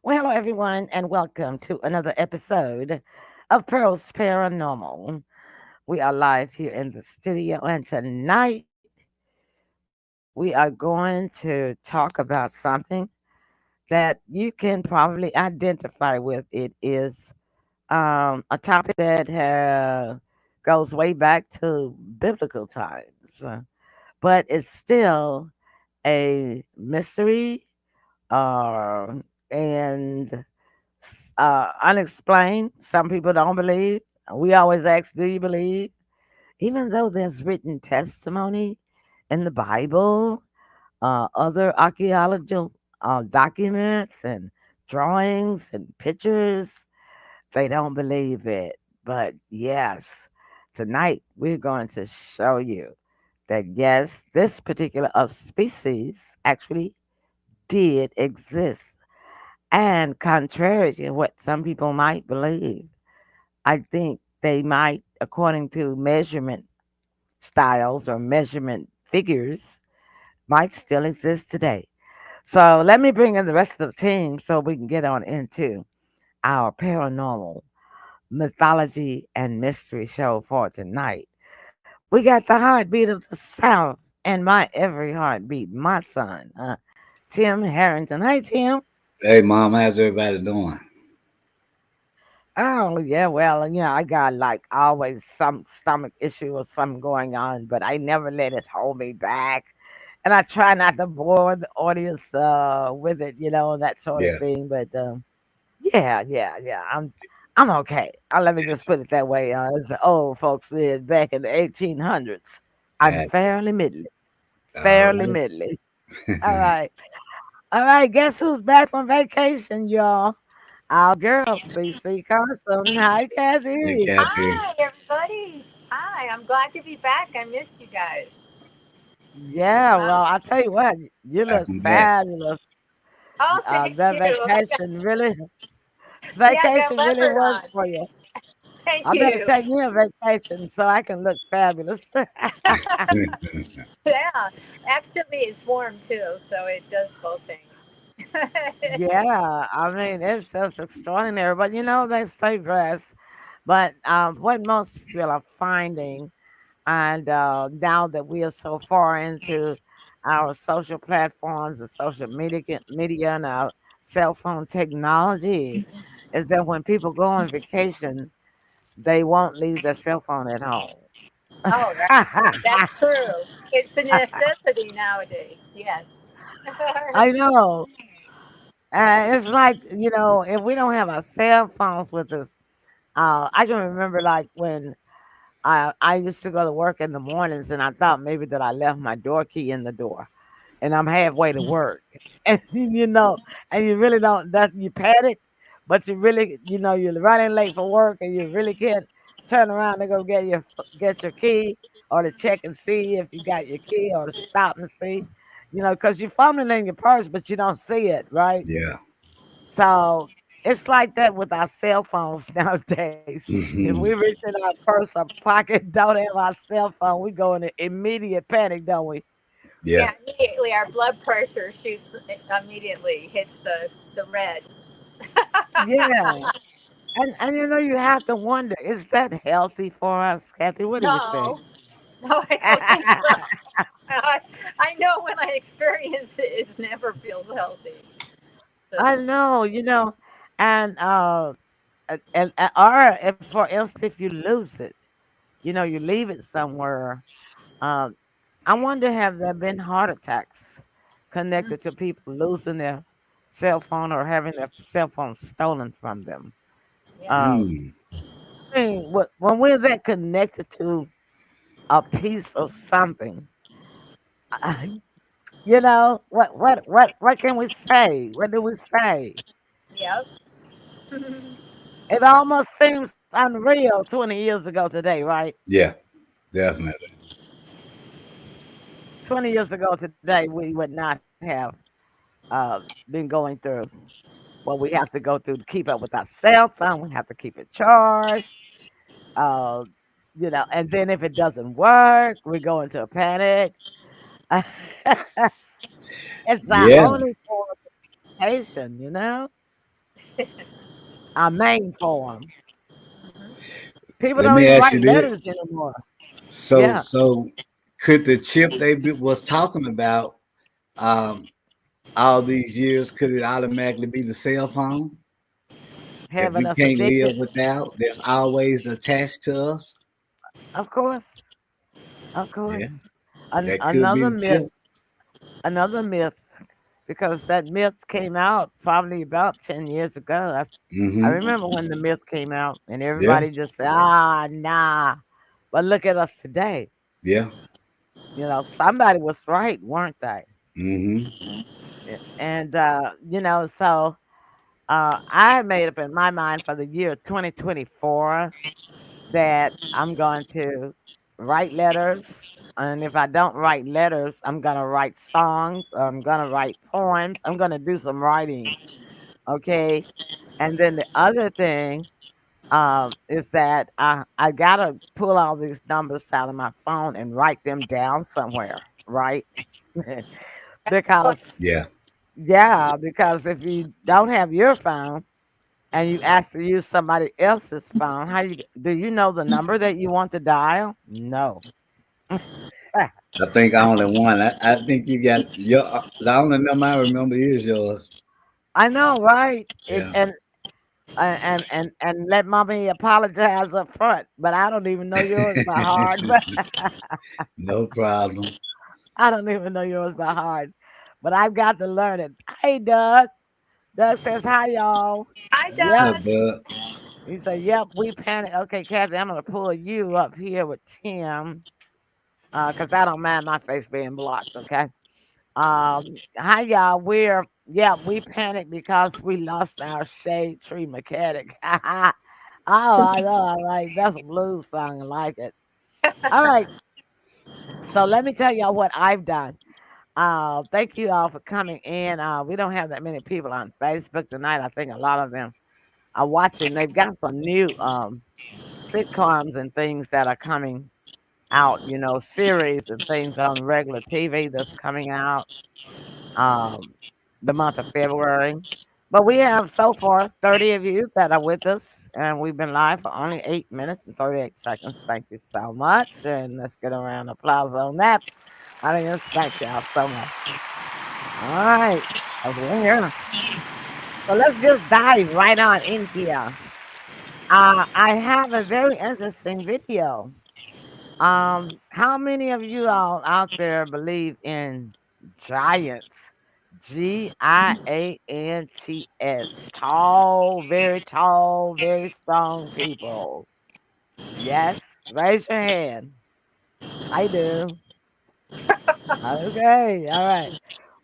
Well, hello, everyone, and welcome to another episode of Pearl's Paranormal. We are live here in the studio, and tonight we are going to talk about something that you can probably identify with. It is a topic that goes way back to biblical times, but it's still a mystery uh, and unexplained. Some people don't believe. We always ask, do you believe? Even though there's written testimony in the Bible, other archaeological documents and drawings and pictures, they don't believe it. But yes, tonight we're going to show you that yes, this particular of species actually did exist. And contrary to what some people might believe, I think they might, according to measurement styles or measurement figures, might still exist today. So let me bring in the rest of the team so we can get on into our paranormal mythology and mystery show for tonight. We got the heartbeat of the South and my every heartbeat, my son, Tim Harrington. Hey, Tim. Hey, Mom, how's everybody doing? Oh yeah, well, I got like always some stomach issue or something going on, but I never let it hold me back. And I try not to bore the audience with it, that sort of Yeah, thing. But yeah, I'm okay. Let me just put it that way. As the old folks said back in the 1800s, I'm gotcha. fairly middling, All fairly right. middling. All right, all right. Guess who's back from vacation, y'all? Our girl, CC Carson. Hi, Hey, Kathy. Kathy. Hi, everybody. Hi, I'm glad to be back. I missed you guys. Yeah, Wow. well, I tell you what, you look Welcome back. fabulous. Oh, thank That you. Yeah, I got vacation really leopard worked on. for you. Thank I better you. take me a vacation so I can look fabulous. Yeah, actually, it's warm too, so it does both things. Yeah, I mean, it's just extraordinary. But they say rest. But what most people are finding, and now that we are so far into our social platforms, the social media and our cell phone technology, is that when people go on vacation, they won't leave their cell phone at home. Oh, that's true. It's a necessity nowadays. Yes. I know. It's like, if we don't have our cell phones with us, I can remember like when I used to go to work in the mornings and I thought maybe that I left my door key in the door and I'm halfway to work. And and you really don't that you panic, but you really, you're running late for work and you really can't turn around and go get your key or to check and see if you got your key or to stop and see, because you're fumbling in your purse, but you don't see it, right? Yeah. So it's like that with our cell phones nowadays. If we reach in our purse or pocket, don't have our cell phone, we go into immediate panic, don't we? Yeah. Yeah, immediately our blood pressure shoots immediately, hits the red. Yeah. And you have to wonder, is that healthy for us, Kathy? What do you think? No, no, I don't think so. I, I know when I experience it, it never feels healthy. I So, know, and or if for instance, if you lose it, you leave it somewhere. Um, I wonder, have there been heart attacks mm, connected to people losing their cell phone or having their cell phone stolen from them? yeah. Um, Mm. I mean, when we're that connected to a piece of something, what can we say? What do we say? Yep. It almost seems unreal 20 years ago today, right? Yeah, definitely. 20 years ago today, we would not have been going through what we have to go through to keep up with our cell phone. We have to keep it charged. Uh, and then if it doesn't work, we go into a panic. It's our Yeah. only form of communication. our main form. People Let don't me even ask you write this. letters anymore. So, Yeah, so could the chip was talking about um, all these years, could it automatically be the cell phone that having we us can't addicted. live without? That's always attached to us. Of course, of Yeah, course. that could be Another the myth, chip. another myth, because that myth came out probably about 10 years ago. I Mm-hmm. remember when the myth came out and Yeah, everybody just said, ah, nah. But look at us today. yeah. Somebody was right, weren't they? Mm-hmm. And, so I made up in my mind for the year 2024 that I'm going to write letters. And if I don't write letters, I'm going to write songs. Or I'm going to write poems. I'm going to do some writing. Okay. And then the other thing is that I got to pull all these numbers out of my phone and write them down somewhere. Right. Oh, Because, Yeah. yeah, because if you don't have your phone, and you ask to use somebody else's phone, how do you know the number that you want to dial? No. I think I only one. I think you got your the only number I remember is yours. I know, right? It, Yeah. and let mommy apologize up front, but I don't even know yours by heart. But No problem. I don't even know yours by heart. But I've got to learn it. Hey, Doug. Doug says hi, y'all. hi, What's Yep. up, Doug. bud? He said, "Yep, we panic." Okay, Kathy, I'm gonna pull you up here with Tim, cause I don't mind my face being blocked. Okay. Hi y'all. We panicked because we lost our shade tree mechanic. Oh, I know. I like that's a blues song. I like it. All right. So let me tell y'all what I've done. Thank you all for coming in. We don't have that many people on Facebook tonight. I think a lot of them are watching. They've got some new sitcoms and things that are coming out. Series and things on regular TV that's coming out. um, the month of February. But we have so far 30 of you that are with us, and we've been live for only 8 minutes and 38 seconds. Thank you so much. And let's get a round of applause on that. I just thank y'all so much. All right. We're here. So let's just dive right on in here. I have a very interesting video. How many of you all out there believe in giants? Giants. Tall, very strong people. Yes, raise your hand. I do. Okay, all right.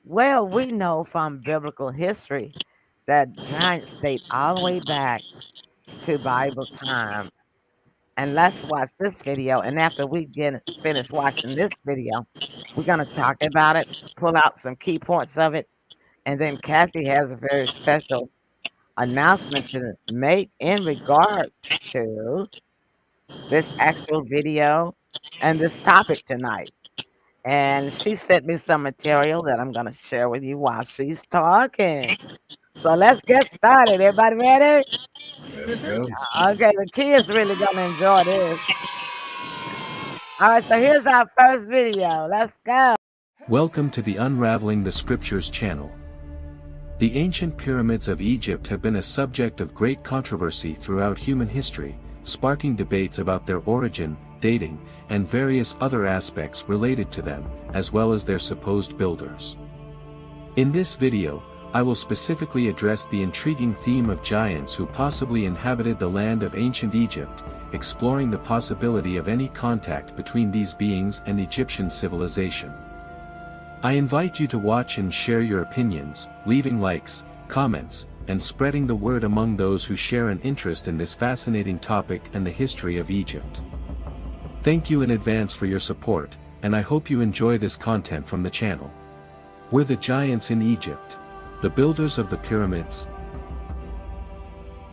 Well, we know from biblical history that giants date all the way back to Bible time. And let's watch this video. And after we get finished watching this video, we're gonna talk about it, pull out some key points of it, and then Kathy has a very special announcement to make in regards to this actual video and this topic tonight. And she sent me some material that I'm gonna share with you while she's talking. So let's get started. Everybody ready? Let's go. Okay, the kids really gonna enjoy this. All right, so here's our first video. Let's go. Welcome to the Unraveling the Scriptures channel. The ancient pyramids of Egypt have been a subject of great controversy throughout human history, sparking debates about their origin, dating, and various other aspects related to them, as well as their supposed builders. In this video, I will specifically address the intriguing theme of giants who possibly inhabited the land of ancient Egypt, exploring the possibility of any contact between these beings and Egyptian civilization. I invite you to watch and share your opinions, leaving likes, comments, and spreading the word among those who share an interest in this fascinating topic and the history of Egypt. Thank you in advance for your support, and I hope you enjoy this content from the channel. Were the giants in Egypt the builders of the pyramids?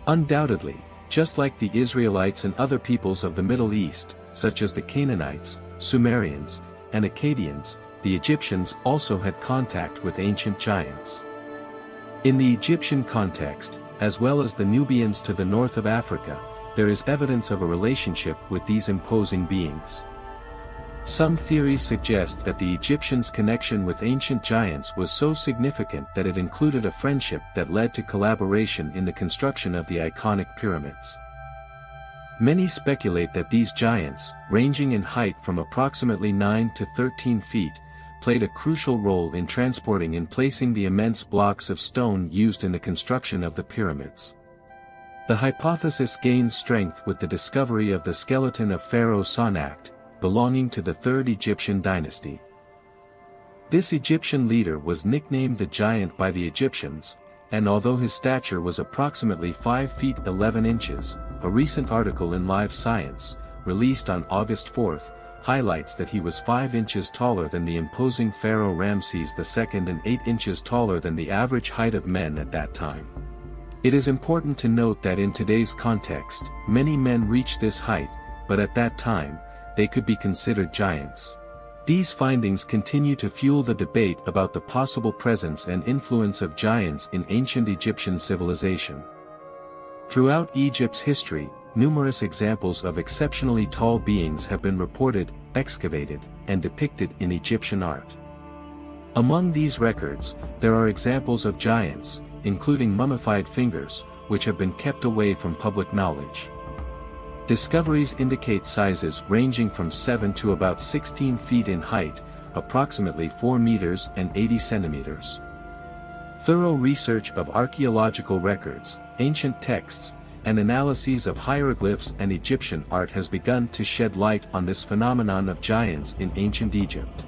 Undoubtedly, just like the Israelites and other peoples of the Middle East, such as the Canaanites, Sumerians, and Akkadians, the Egyptians also had contact with ancient giants. In the Egyptian context, as well as the Nubians to the north of Africa, there is evidence of a relationship with these imposing beings. Some theories suggest that the Egyptians' connection with ancient giants was so significant that it included a friendship that led to collaboration in the construction of the iconic pyramids. Many speculate that these giants, ranging in height from approximately 9 to 13 feet, played a crucial role in transporting and placing the immense blocks of stone used in the construction of the pyramids. The hypothesis gains strength with the discovery of the skeleton of Pharaoh Sonakht, belonging to the 3rd Egyptian dynasty. This Egyptian leader was nicknamed the Giant by the Egyptians, and although his stature was approximately 5 feet 11 inches, a recent article in Live Science, released on August 4, highlights that he was 5 inches taller than the imposing Pharaoh Ramses II and 8 inches taller than the average height of men at that time. It is important to note that in today's context, many men reach this height, but at that time, they could be considered giants. These findings continue to fuel the debate about the possible presence and influence of giants in ancient Egyptian civilization. Throughout Egypt's history, numerous examples of exceptionally tall beings have been reported, excavated, and depicted in Egyptian art. Among these records, there are examples of giants, including mummified fingers, which have been kept away from public knowledge. Discoveries indicate sizes ranging from 7 to about 16 feet in height, approximately 4 meters and 80 centimeters. Thorough research of archaeological records, ancient texts, and analyses of hieroglyphs and Egyptian art has begun to shed light on this phenomenon of giants in ancient Egypt.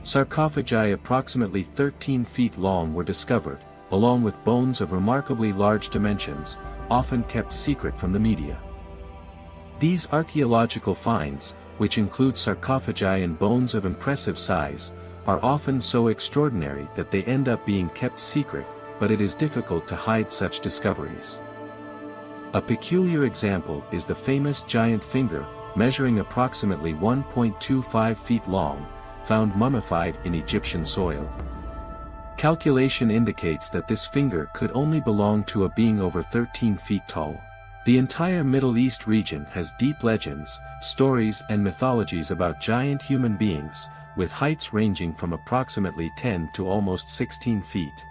Sarcophagi approximately 13 feet long were discovered, along with bones of remarkably large dimensions, often kept secret from the media. These archaeological finds, which include sarcophagi and bones of impressive size, are often so extraordinary that they end up being kept secret, but it is difficult to hide such discoveries. A peculiar example is the famous giant finger, measuring approximately 1.25 feet long, found mummified in Egyptian soil. Calculation indicates that this finger could only belong to a being over 13 feet tall. The entire Middle East region has deep legends, stories and mythologies about giant human beings, with heights ranging from approximately 10 to almost 16 feet.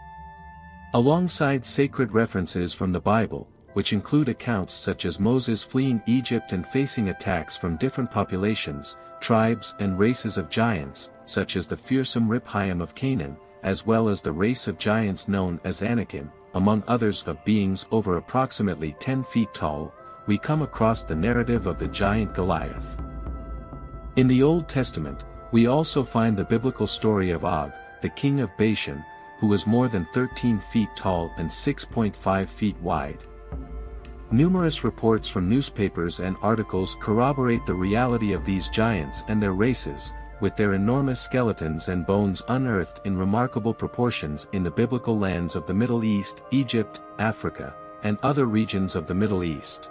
Alongside sacred references from the Bible, which include accounts such as Moses fleeing Egypt and facing attacks from different populations, tribes and races of giants, such as the fearsome Rephaim of Canaan, as well as the race of giants known as Anakim, among others of beings over approximately 10 feet tall, we come across the narrative of the giant Goliath. In the Old Testament, we also find the biblical story of Og, the king of Bashan, who was more than 13 feet tall and 6.5 feet wide. Numerous reports from newspapers and articles corroborate the reality of these giants and their races, with their enormous skeletons and bones unearthed in remarkable proportions in the biblical lands of the Middle East, Egypt, Africa, and other regions of the Middle East.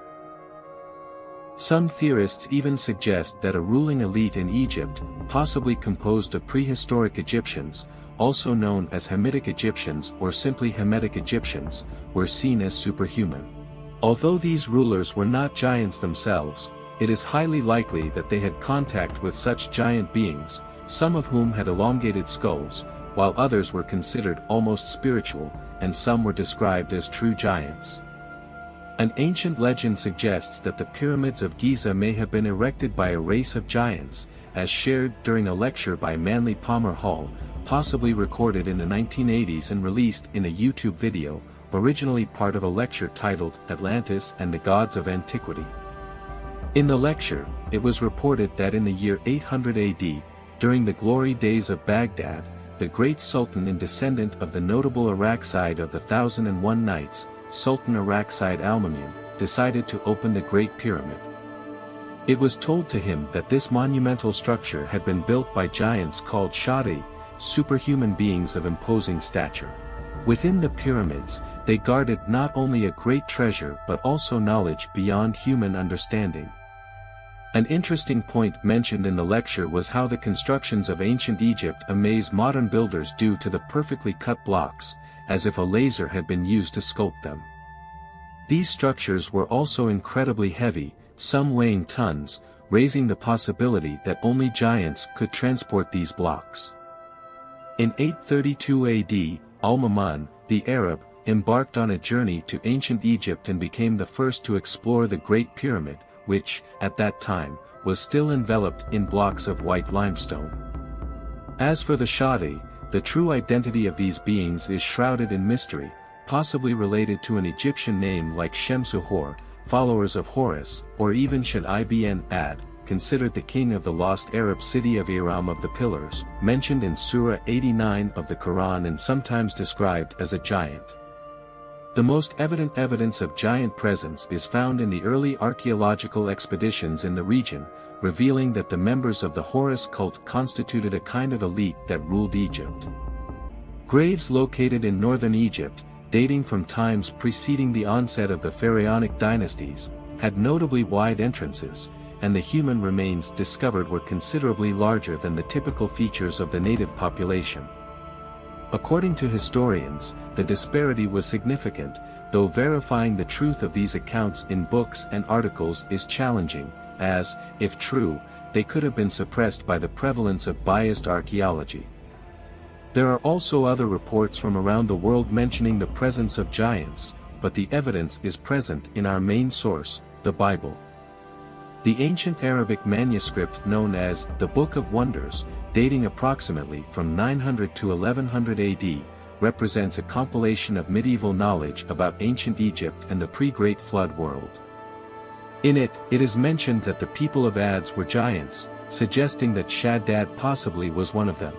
Some theorists even suggest that a ruling elite in Egypt, possibly composed of prehistoric Egyptians, also known as Hamitic Egyptians or simply Hamitic Egyptians, were seen as superhuman. Although these rulers were not giants themselves, it is highly likely that they had contact with such giant beings, some of whom had elongated skulls, while others were considered almost spiritual, and some were described as true giants. An ancient legend suggests that the pyramids of Giza may have been erected by a race of giants, as shared during a lecture by Manly Palmer Hall, possibly recorded in the 1980s and released in a YouTube video, originally part of a lecture titled Atlantis and the Gods of Antiquity. In the lecture, it was reported that in the year 800 AD, during the glory days of Baghdad, the great sultan and descendant of the notable Arakcide of the 1001 Nights, Sultan Arakcide Al-Mamun, decided to open the Great Pyramid. It was told to him that this monumental structure had been built by giants called Shadi, superhuman beings of imposing stature. Within the pyramids, they guarded not only a great treasure but also knowledge beyond human understanding. An interesting point mentioned in the lecture was how the constructions of ancient Egypt amaze modern builders due to the perfectly cut blocks, as if a laser had been used to sculpt them. These structures were also incredibly heavy, some weighing tons, raising the possibility that only giants could transport these blocks. In 832 AD, Al-Mamun, the Arab, embarked on a journey to ancient Egypt and became the first to explore the Great Pyramid, which, at that time, was still enveloped in blocks of white limestone. As for the Shadi, the true identity of these beings is shrouded in mystery, possibly related to an Egyptian name like Shemsu-Hor, followers of Horus, or even Shad ibn Ad, considered the king of the lost Arab city of Iram of the Pillars, mentioned in Surah 89 of the Quran and sometimes described as a giant. The most evident evidence of giant presence is found in the early archaeological expeditions in the region, revealing that the members of the Horus cult constituted a kind of elite that ruled Egypt. Graves located in northern Egypt, dating from times preceding the onset of the pharaonic dynasties, had notably wide entrances, and the human remains discovered were considerably larger than the typical features of the native population. According to historians, the disparity was significant, though verifying the truth of these accounts in books and articles is challenging, as, if true, they could have been suppressed by the prevalence of biased archaeology. There are also other reports from around the world mentioning the presence of giants, but the evidence is present in our main source, the Bible. The ancient Arabic manuscript known as the Book of Wonders, dating approximately from 900 to 1100 AD, represents a compilation of medieval knowledge about ancient Egypt and the pre-Great Flood world. In it, it is mentioned that the people of Ads were giants, suggesting that Shaddad possibly was one of them.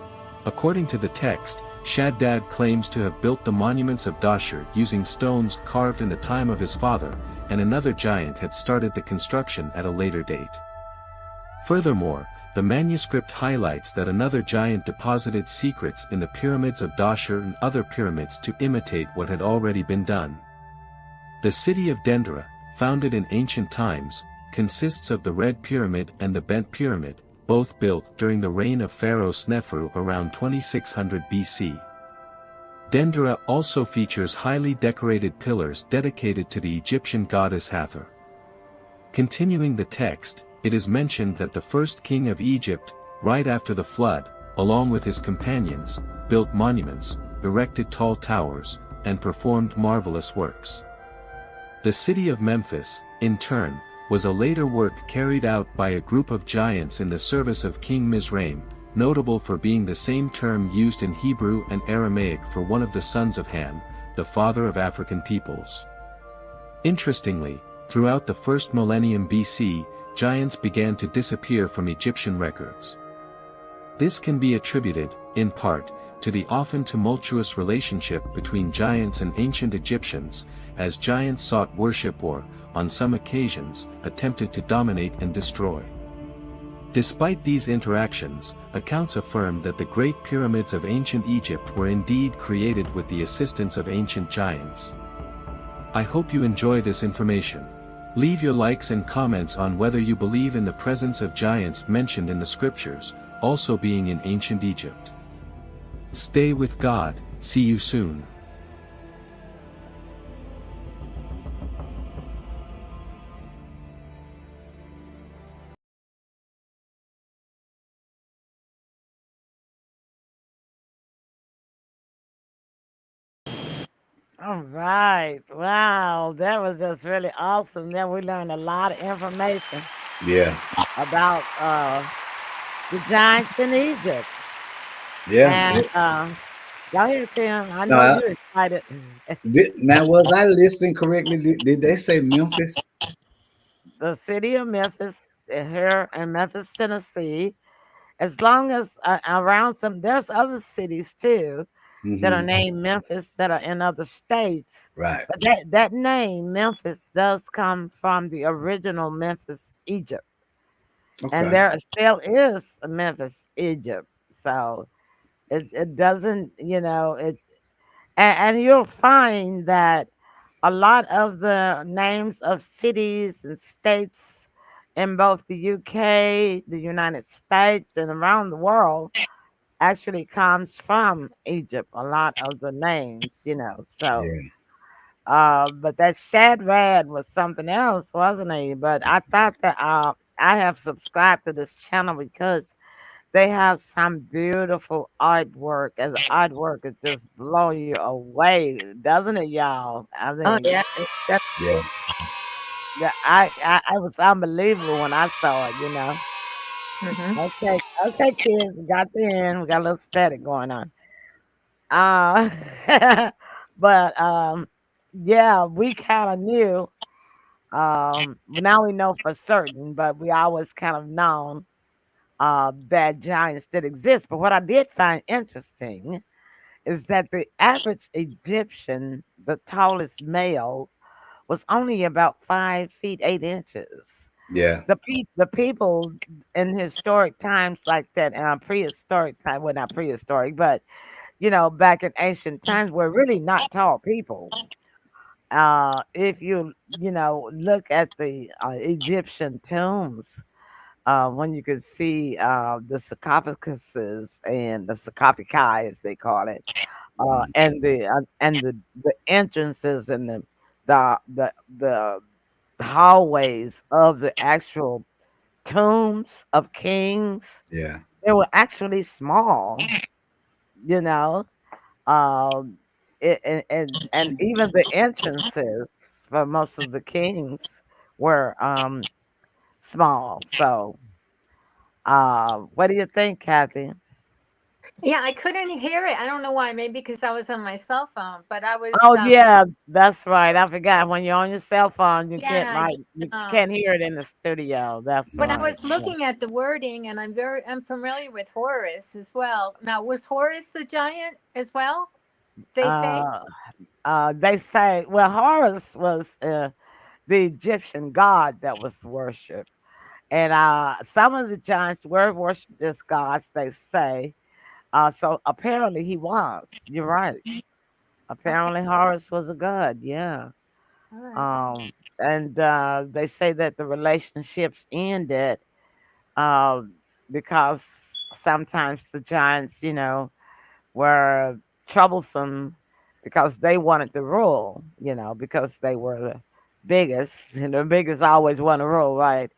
According to the text, Shaddad claims to have built the monuments of Dashur using stones carved in the time of his father, and another giant had started the construction at a later date. Furthermore, the manuscript highlights that another giant deposited secrets in the pyramids of Dashur and other pyramids to imitate what had already been done. The city of Dendera, founded in ancient times, consists of the Red Pyramid and the Bent Pyramid, both built during the reign of Pharaoh Snefru around 2600 BC. Dendera also features highly decorated pillars dedicated to the Egyptian goddess Hathor. Continuing the text, it is mentioned that the first king of Egypt, right after the flood, along with his companions, built monuments, erected tall towers, and performed marvelous works. The city of Memphis, in turn, was a later work carried out by a group of giants in the service of King Mizraim, notable for being the same term used in Hebrew and Aramaic for one of the sons of Ham, the father of African peoples. Interestingly, throughout the first millennium BC, giants began to disappear from Egyptian records. This can be attributed, in part, to the often tumultuous relationship between giants and ancient Egyptians, as giants sought worship or, on some occasions, attempted to dominate and destroy. Despite these interactions, accounts affirm that the Great Pyramids of ancient Egypt were indeed created with the assistance of ancient giants. I hope you enjoy this information. Leave your likes and comments on whether you believe in the presence of giants mentioned in the scriptures, also being in ancient Egypt. Stay with God, see you soon. All right. Wow. That was just really awesome. Then we learned a lot of information Yeah, about the giants in Egypt. yeah. And go ahead, Tim. I know Uh, you're excited. now, was I listening correctly? Did they say Memphis? The city of Memphis, here in Memphis, Tennessee, as long as around some, there's other cities too that are Mm-hmm. named Memphis that are in other states. Right. But that name, Memphis, does come from the original Memphis, Egypt. And Okay. there still is a Memphis, Egypt. So it doesn't, and you'll find that a lot of the names of cities and states in both the UK, the United States, and around the world actually comes from Egypt. A lot of the names, So, Yeah. but that Shadrad was something else, wasn't he? But I thought that I have subscribed to this channel because they have some beautiful artwork, and the artwork is just blow you away, doesn't it, y'all? I Oh mean, yeah. That's, Yeah. I was unbelievable when I saw it. hmm. Okay, okay, kids, got you in. We got a little static going on. Uh, but yeah, we kind of knew. Now we know for certain, but we always kind of known that giants did exist. But what I did find interesting is that the average Egyptian, the tallest male, was only about 5 feet 8 inches. Yeah. The people in historic times like that, prehistoric time, well, not prehistoric, but back in ancient times, were really not tall people. If you look at the Egyptian tombs, when you could see the sarcophaguses and the sarcophagi, as they call it, and the entrances and the hallways of the actual tombs of kings, Yeah. they were actually small, you know. Um, and even the entrances for most of the kings were small. So, what do you think, Kathy? Yeah, I couldn't hear it. I don't know why. Maybe because I was on my cell phone, but I was. Oh yeah, that's right. I forgot when you're on your cell phone, Yeah, you yeah. can't hear it in the studio. That's But I right. was Yeah. looking at the wording, and I'm familiar with Horus as well. Now, was Horus the giant as well? They say. Uh, they say, well, Horus was the Egyptian god that was worshipped, and some of the giants were worshipped as gods. They say. So apparently he was. You're right. Okay. Apparently Horus was a god. Yeah. All right. And they say that the relationships ended uh, because sometimes the giants, were troublesome because they wanted to rule, because they were the biggest, and the biggest always want to rule, right?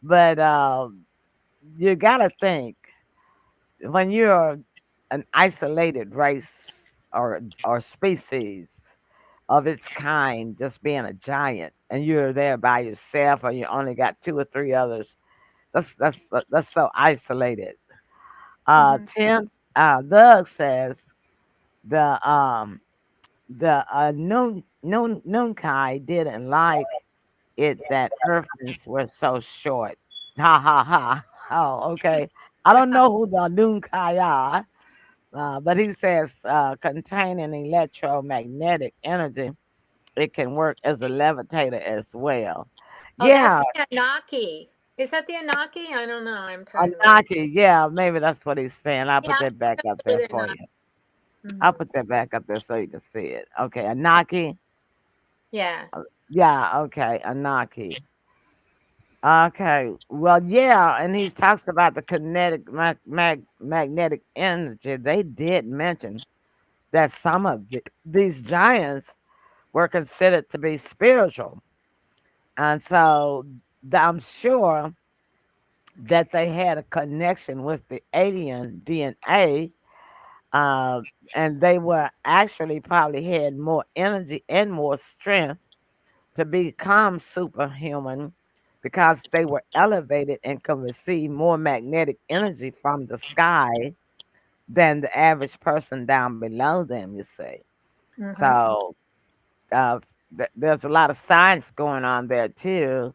But you got to think when you're an isolated race or species of its kind, just being a giant, and you're there by yourself, or you only got two or three others. That's so isolated. Mm-hmm. Tim Doug says the um the Nunkai didn't like it that Earthlings were so short. Ha ha ha. Oh, okay. I don't know who the Nunkai are, but he says containing electromagnetic energy, it can work as a levitator as well. Oh, that's Yeah, the Anunnaki. Is that the Anunnaki? I don't know. I'm trying to remember. Anaki. Yeah, maybe that's what he's saying. I'll Yeah, put I'm that back up there familiar with for Anunnaki. you. I'll Hmm. put that back up there so you can see it. Okay, Anaki. Yeah. Yeah, okay, Anaki. Okay, well, yeah, and he talks about the kinetic magnetic energy. They did mention that some of these giants were considered to be spiritual, and so I'm sure that they had a connection with the alien DNA, uh, and they were actually probably had more energy and more strength to become superhuman because they were elevated and could receive more magnetic energy from the sky than the average person down below them, you see. Hmm. So uh, there's a lot of science going on there too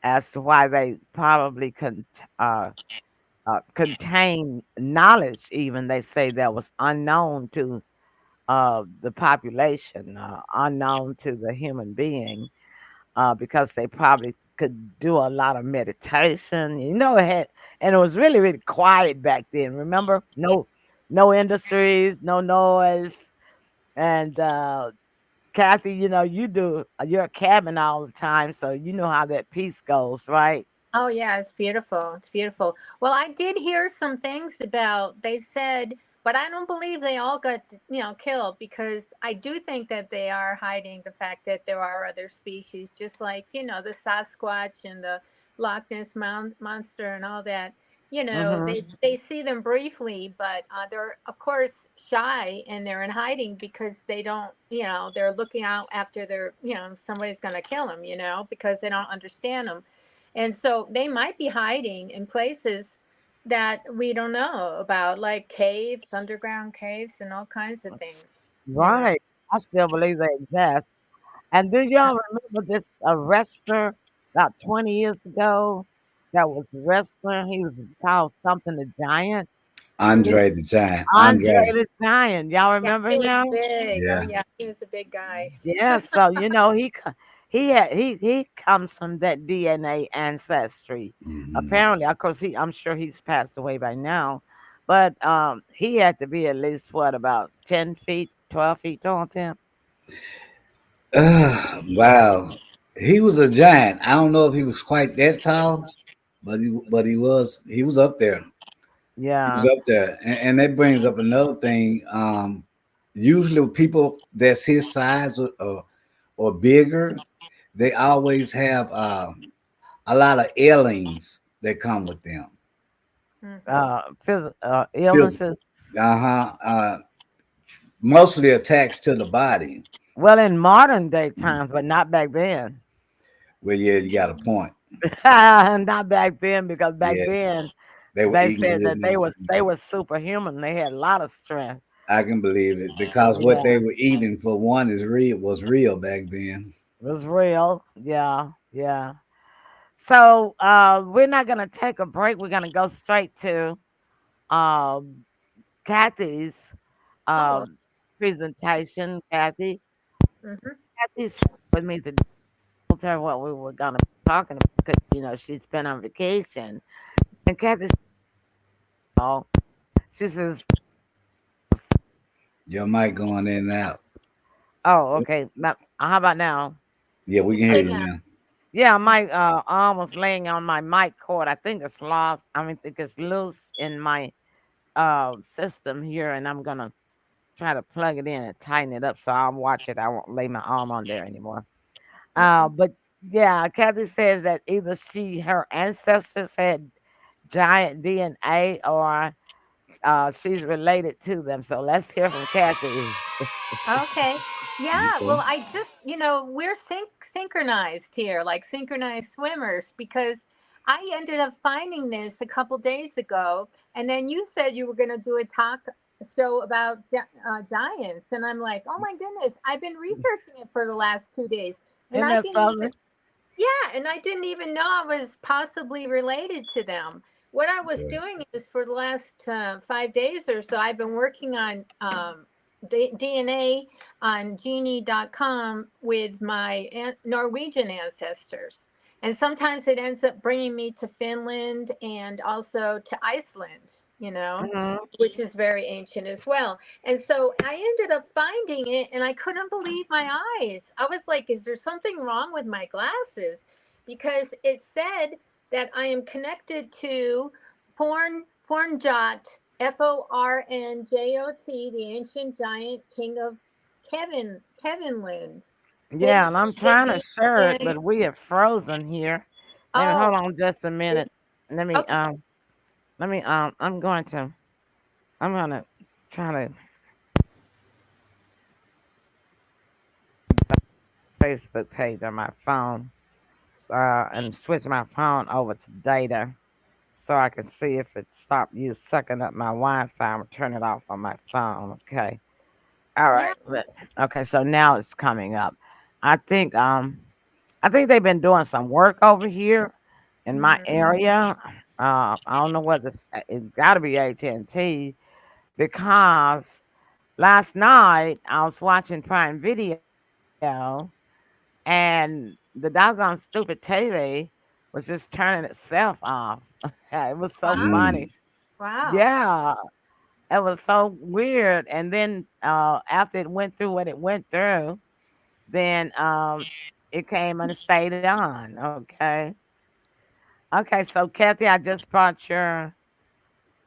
as to why they probably uh, contain knowledge, even they say that was unknown to the population, unknown to the human being, because they probably could do a lot of meditation. And it was really, really quiet back then. Remember, no industries, no noise, and Kathy, you do your cabin all the time, so you know how that piece goes, right? Oh yeah, it's beautiful. It's beautiful. Well, I did hear some things about they said, but I don't believe they all got, killed because I do think that they are hiding the fact that there are other species just like, the Sasquatch and the Loch Ness monster and all that. Mm-hmm. They see them briefly, but they're of course shy and they're in hiding because they don't, they're looking out after they're, somebody's going to kill them, because they don't understand them, and so they might be hiding in places that we don't know about, like caves, underground caves, and all kinds of things, you know. Right. I still believe they exist. And do y'all remember this a wrestler about 20 years ago that was wrestler? He was called something the Giant. He, Andre the Giant. Andre Andre. the Giant. Y'all Yeah, remember he was him? big. Oh Yeah. yeah, he was a big guy. Yeah, so he comes from that DNA ancestry. Hmm. Apparently, of course, I'm sure he's passed away by now, but he had to be at least what about 10 feet, 12 feet tall, Tim? Wow. He was a giant. I don't know if he was quite that tall, but he was up there. He was Yeah. up there, and that brings up another thing. Usually, people that's his size or bigger, they always have a lot of aliens that come with them. Hmm. Physical, Illnesses. mostly attached to the body. Well, in modern day Mm. times, but not back then. Well, yeah, you got a point. Not back then, because back Yeah, then they were they eating said good that they was meat. they were superhuman. They had a lot of strength. I can believe it because what Yeah, they were eating for one is real was real back then. it was real. Yeah, yeah. So we're not gonna take a break. We're gonna go straight to um, Kathy's Oh. um, presentation. Hmm. Kathy's with me today. Told her what we were gonna be talking about because she's been on vacation. And Kathy said, "Oh," she says, Your mic going in and out. "Oh, okay. How about now?" Yeah, we can hear Good you now. now. Yeah, my arm was laying on my mic cord. I think it's lost. Think it's loose in my system here, and I'm gonna try to plug it in and tighten it up so I'll watch it. I won't lay my arm on there anymore. Okay. But yeah, Kathy says that either her ancestors had giant DNA or she's related to them. So let's hear from Kathy. Okay. Yeah. Okay. Well, I just, we're synchronized here, like synchronized swimmers, because I ended up finding this a couple days ago, and then you said you were going to do a talk show about giants, and I'm like, oh my goodness, I've been researching it for the last 2 days, and Isn't I that didn't even, something? yeah, and I didn't even know I was possibly related to them. What I was Good. doing is for the last 5 days or so, I've been working on DNA on genie.com with my Norwegian ancestors. And sometimes it ends up bringing me to Finland and also to Iceland, Hmm. which is very ancient as well. And so I ended up finding it and I couldn't believe my eyes. I was like, is there something wrong with my glasses? Because it said that I am connected to Fornjot, Fornjot, the ancient giant king of Kevinland. Yeah, His and I'm his trying to share it, DNA. but we are frozen here. Let me Oh, hold on just a minute. Let me okay. I'm gonna try to Facebook page on my phone, and switch my phone over to data so I can see if it stopped you sucking up my Wi-Fi. I'm gonna turn it off on my phone. Okay. All Yeah. right. Okay, so now it's coming up. I think um I think they've been doing some work over here in my Mhm. area. I don't know whether it's got to be AT&T because last night I was watching Prime Video and the doggone stupid TV was just turning itself off. It was so Wow. funny. Mm. Wow. Yeah, it was so weird. And then after it went through what it went through, Then it came and stayed on. Okay. Okay, so Kathy, I just brought your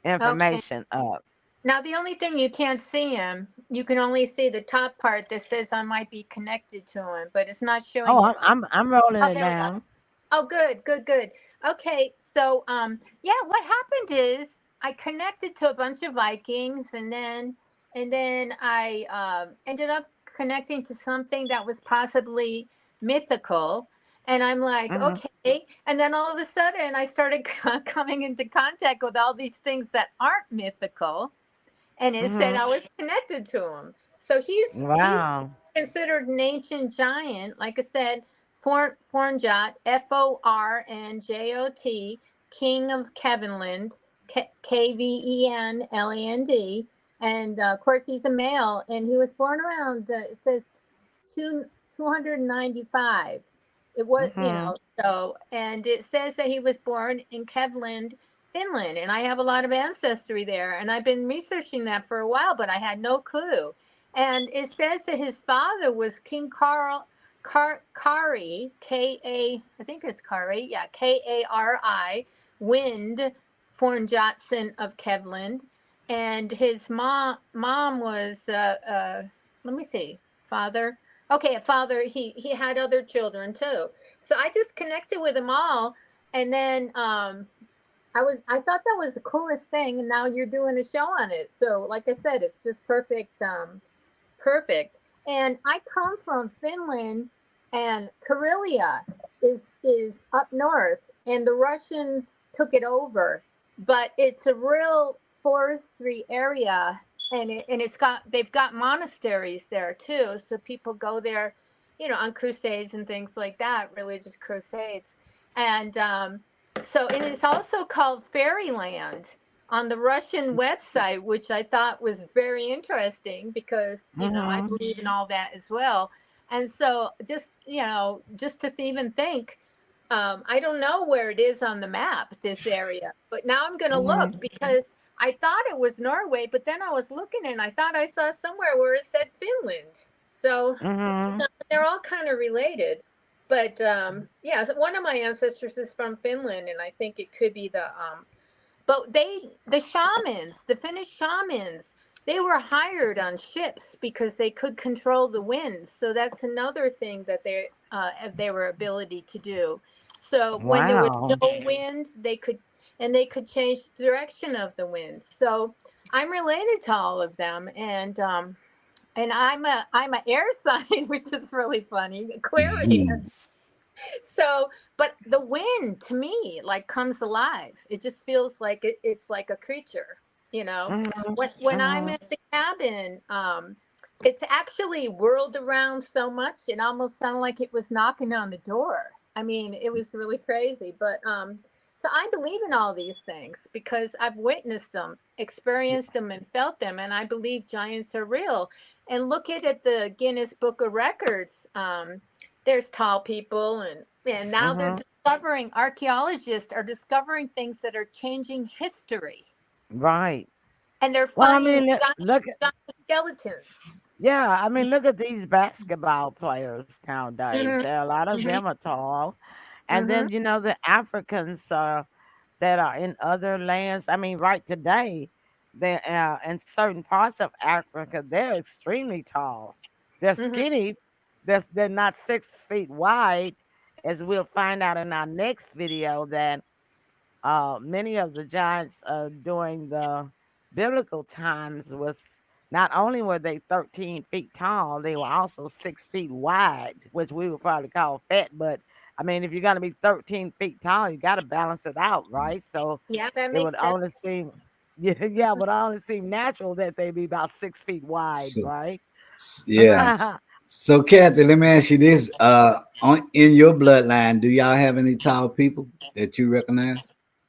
Okay. information up. Now the only thing you can't see him, you can only see the top part that says I might be connected to him, but it's not showing Oh, his. I'm rolling Oh, it there we go. down. Oh, good, good, good. Okay, so yeah, what happened is I connected to a bunch of Vikings, and then I ended up connecting to something that was possibly mythical, and I'm like, Mhm. okay, and then all of a sudden I started coming into contact with all these things that aren't mythical, and it said Mhm. I was connected to him. So he's Wow. considered an ancient giant. Like I said, Fornjot, Fornjot, King of Kevinland, Kvenland, and of course he's a male, and he was born around. It says two 295. It was, Mhm. so, and it says that he was born in Kevland, Finland, and I have a lot of ancestry there, and I've been researching that for a while, but I had no clue. And it says that his father was King Kari, I think it's Kari, yeah, Kari, Wind Fornjotson of Kevland, and his mom was let me see, father. Okay, a father. He had other children too. So I just connected with them all, and then I thought that was the coolest thing, and now you're doing a show on it. So like I said, it's just perfect. Perfect. And I come from Finland, and Karelia is up north, and the Russians took it over. But it's a real forestry area, and they've got monasteries there too, so people go there, on crusades and things like that, religious crusades. And and it's also called Fairyland on the Russian website, which I thought was very interesting because, I Mhm. believe in all that as well. And so just to even think, I don't know where it is on the map, this area, but now I'm going to look Mhm. because I thought it was Norway, but then I was looking and I thought I saw somewhere where it said Finland. So Mhm. they're all kind of related. But yeah, so one of my ancestors is from Finland, and I think it could be but the shamans, the Finnish shamans, they were hired on ships because they could control the winds. So that's another thing that they were ability to do. So when there was Wow. no wind, they could change the direction of the wind. So I'm related to all of them, and I'm a air sign, which is really funny, Aquarius. Mhm. So, but the wind to me like comes alive. It just feels like it's like a creature, you know. Mhm. When I'm Mhm. at the cabin, it's actually whirled around so much it almost sounded like it was knocking on the door. I mean, it was really crazy. But so I believe in all these things because I've witnessed them, experienced them, and felt them, and I believe giants are real. And look at the Guinness Book of Records. There's tall people, and now they're Mhm. discovering, archaeologists are discovering things that are changing history, Right. and they're Well, I finding mean, look. giant skeletons. Yeah, I mean, look at these basketball players nowadays. Hmm. There are a lot of Hmm. them are tall, and Hmm. then the Africans that are in other lands. I mean, right today, they in certain parts of Africa, they're extremely tall. They're Hmm. skinny. They're not 6 feet wide, as we'll find out in our next video that many of the giants during the biblical times was not only were they 13 feet tall, they were also 6 feet wide, which we would probably call fat. But I mean, if you're going to be 13 feet tall, you got to balance it out, right? So Yeah, that it makes would sense. only seem, yeah, it would only seem natural that they be about 6 feet wide, So, right? yeah. So, Kathy, let me ask you this: in your bloodline, do y'all have any tall people that you recognize?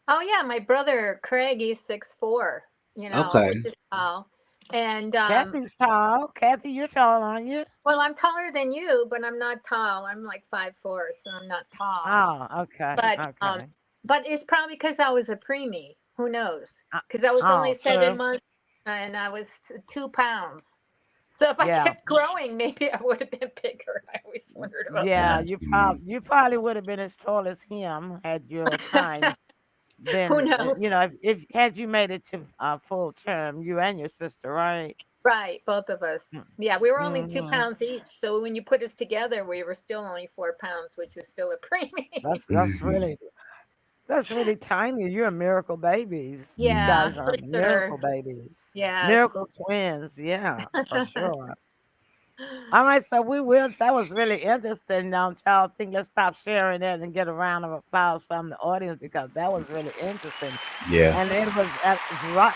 Oh yeah, my brother Craig, he's 6'4", which Okay. is tall. And Kathy's tall. Kathy, you're tall, aren't you? well, I'm taller than you, but I'm not tall. I'm like 5'4", so I'm not tall. Oh, okay, But okay. it's probably because I was a preemie. Who knows? Uh, Because I was only oh, seven true. months and I was 2 pounds. So if I Yeah, kept growing, maybe I would have been bigger. I always wondered about yeah. that. You probably would have been as tall as him had your time Who been. knows? If had you made it to full term, you and your sister, right? Right, both of us. Yeah, we were only two Mm-hmm. pounds each. So when you put us together, we were still only 4 pounds, which was still a preemie. That's really tiny. You're miracle babies. You Yeah, guys for are miracle sure. babies. Yes. Miracle twins. Yeah, for sure. All right, so we will. That was really interesting. Child, I think let's stop sharing that and get a round of applause from the audience because that was really interesting. Yeah. And it was right.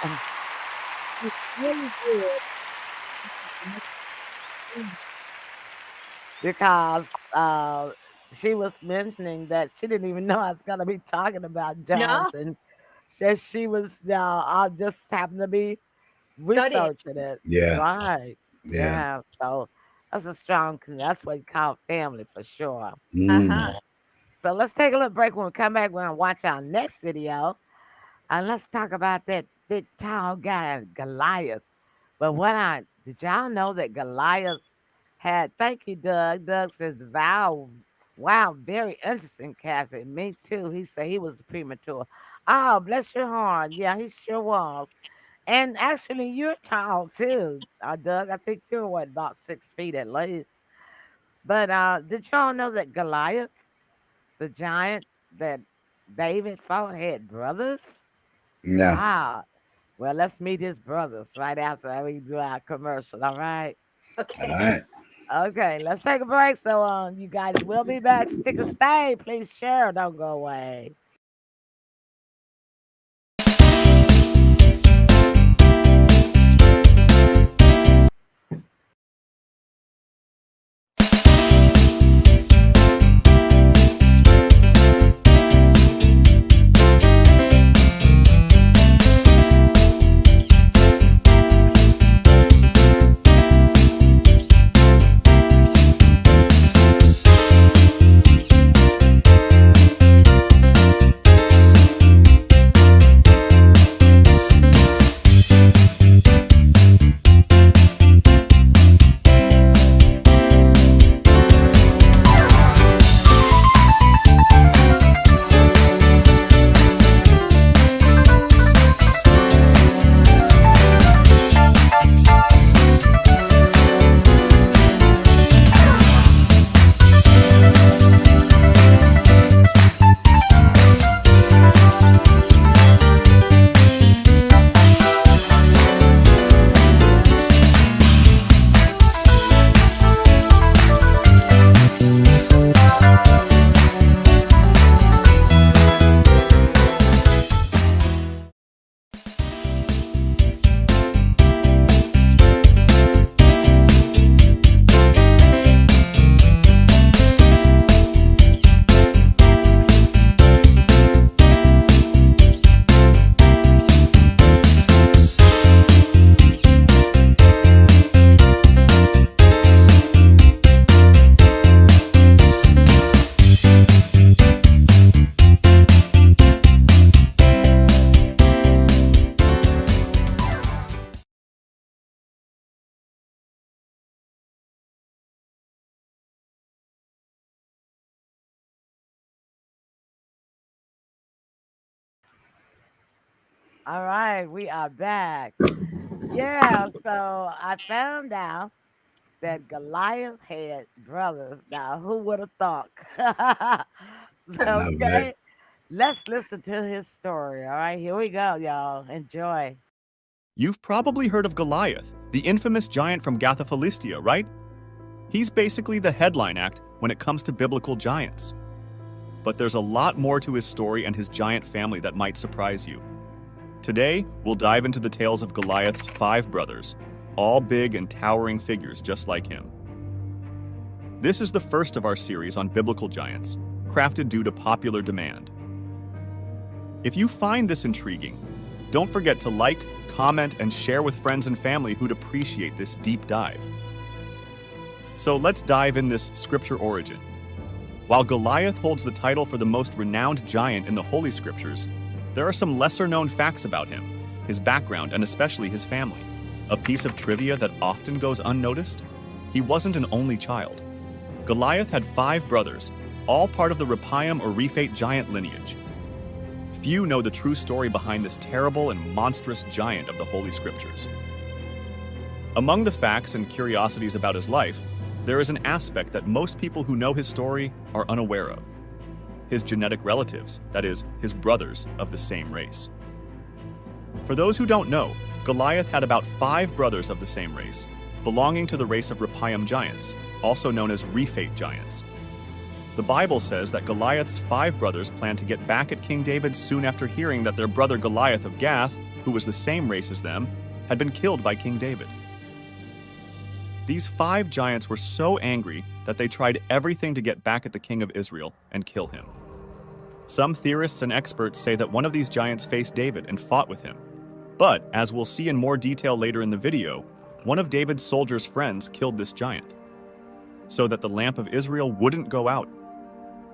It's really good because she was mentioning that she didn't even know I was going to be talking about No, giants, and she was I just happened to be studying. researching it. Yeah. Right. Yeah. Yeah. So that's a strong. That's what you call family for sure. Mm. Uh-huh. So let's take a little break. When we come back, we're gonna watch our next video, and let's talk about that big tall guy Goliath. But did y'all know that Goliath had? Thank you, Doug. Doug says, "Wow, wow, very interesting, Kathy. Me too." He said he was premature. Oh, bless your heart. Yeah, he sure was. And actually, you're tall too, Doug. I think you're what about 6 feet at least. But did y'all know that Goliath, the giant that David fought, had brothers? Yeah. Wow. Well, let's meet his brothers right after we do our commercial. All right. All Okay. right. Okay, let's take a break. So, you guys will be back. Stick and stay. Please share. Don't go away. All right, we are back. Yeah, so I found out that Goliath had brothers. Now, who would have thought? I know, right? Okay, let's listen to his story. All right, here we go, y'all. Enjoy. You've probably heard of Goliath, the infamous giant from Gatha Philistia, right? He's basically the headline act when it comes to biblical giants. But there's a lot more to his story and his giant family that might surprise you. Today, we'll dive into the tales of Goliath's 5 brothers, all big and towering figures just like him. This is the first of our series on biblical giants, crafted due to popular demand. If you find this intriguing, don't forget to like, comment, and share with friends and family who'd appreciate this deep dive. So let's dive in this scripture origin. While Goliath holds the title for the most renowned giant in the Holy Scriptures, there are some lesser-known facts about him, his background, and especially his family. A piece of trivia that often goes unnoticed? He wasn't an only child. Goliath had 5 brothers, all part of the Rephaim or Rephate giant lineage. Few know the true story behind this terrible and monstrous giant of the Holy Scriptures. Among the facts and curiosities about his life, there is an aspect that most people who know his story are unaware of. His genetic relatives, that is, his brothers of the same race. For those who don't know, Goliath had about 5 brothers of the same race, belonging to the race of Rephaim giants, also known as Rephate giants. The Bible says that Goliath's 5 brothers planned to get back at King David soon after hearing that their brother Goliath of Gath, who was the same race as them, had been killed by King David. These 5 giants were so angry that they tried everything to get back at the king of Israel and kill him. Some theorists and experts say that one of these giants faced David and fought with him. But, as we'll see in more detail later in the video, one of David's soldiers' friends killed this giant, so that the lamp of Israel wouldn't go out.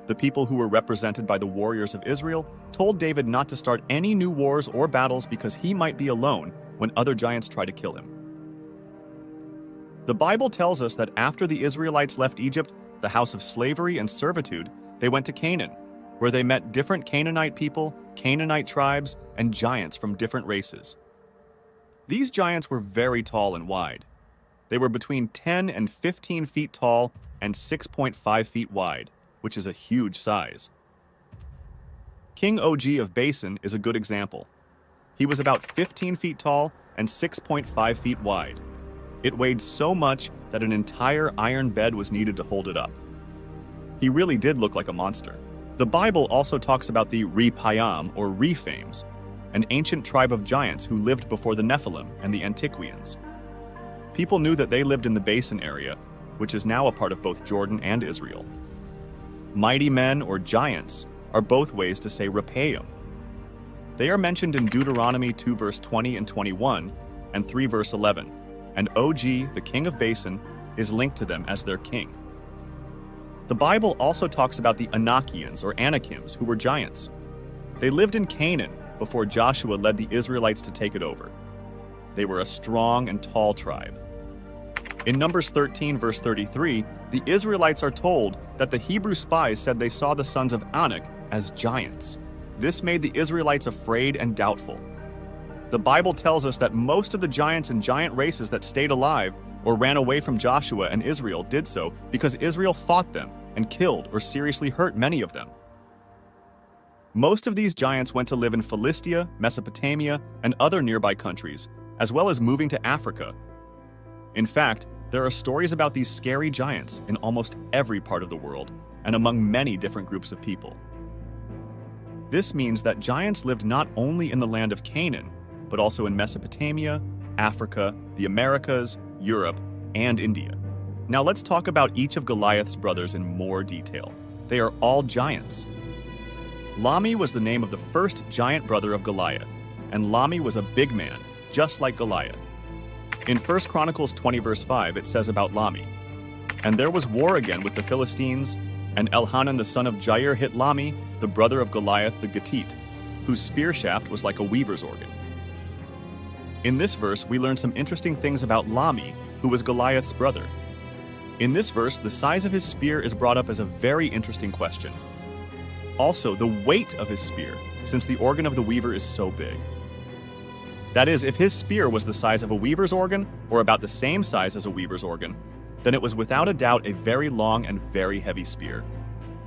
The people who were represented by the warriors of Israel told David not to start any new wars or battles because he might be alone when other giants try to kill him. The Bible tells us that after the Israelites left Egypt, the house of slavery and servitude, they went to Canaan, where they met different Canaanite people, Canaanite tribes, and giants from different races. These giants were very tall and wide. They were between 10 and 15 feet tall and 6.5 feet wide, which is a huge size. King Og of Basin is a good example. He was about 15 feet tall and 6.5 feet wide. It weighed so much that an entire iron bed was needed to hold it up. He really did look like a monster. The Bible also talks about the Rephaim or Rephames, an ancient tribe of giants who lived before the Nephilim and the Antiquians. People knew that they lived in the Basin area, which is now a part of both Jordan and Israel. Mighty men or giants are both ways to say Rephaim. They are mentioned in Deuteronomy 2 verse 20 and 21 and 3 verse 11, and Og, the king of Basin, is linked to them as their king. The Bible also talks about the Anakians or Anakims, who were giants. They lived in Canaan before Joshua led the Israelites to take it over. They were a strong and tall tribe. In Numbers 13 verse 33, the Israelites are told that the Hebrew spies said they saw the sons of Anak as giants. This made the Israelites afraid and doubtful. The Bible tells us that most of the giants and giant races that stayed alive or ran away from Joshua and Israel did so because Israel fought them and killed or seriously hurt many of them. Most of these giants went to live in Philistia, Mesopotamia, and other nearby countries, as well as moving to Africa. In fact, there are stories about these scary giants in almost every part of the world and among many different groups of people. This means that giants lived not only in the land of Canaan, but also in Mesopotamia, Africa, the Americas, Europe, and India. Now let's talk about each of Goliath's brothers in more detail. They are all giants. Lami was the name of the first giant brother of Goliath, and Lami was a big man, just like Goliath. In 1 Chronicles 20 verse 5, it says about Lami, "And there was war again with the Philistines, and Elhanan the son of Jair hit Lami, the brother of Goliath the Gittite, whose spear shaft was like a weaver's organ." In this verse, we learn some interesting things about Lami, who was Goliath's brother. In this verse, the size of his spear is brought up as a very interesting question. Also, the weight of his spear, since the organ of the weaver is so big. That is, if his spear was the size of a weaver's organ, or about the same size as a weaver's organ, then it was without a doubt a very long and very heavy spear.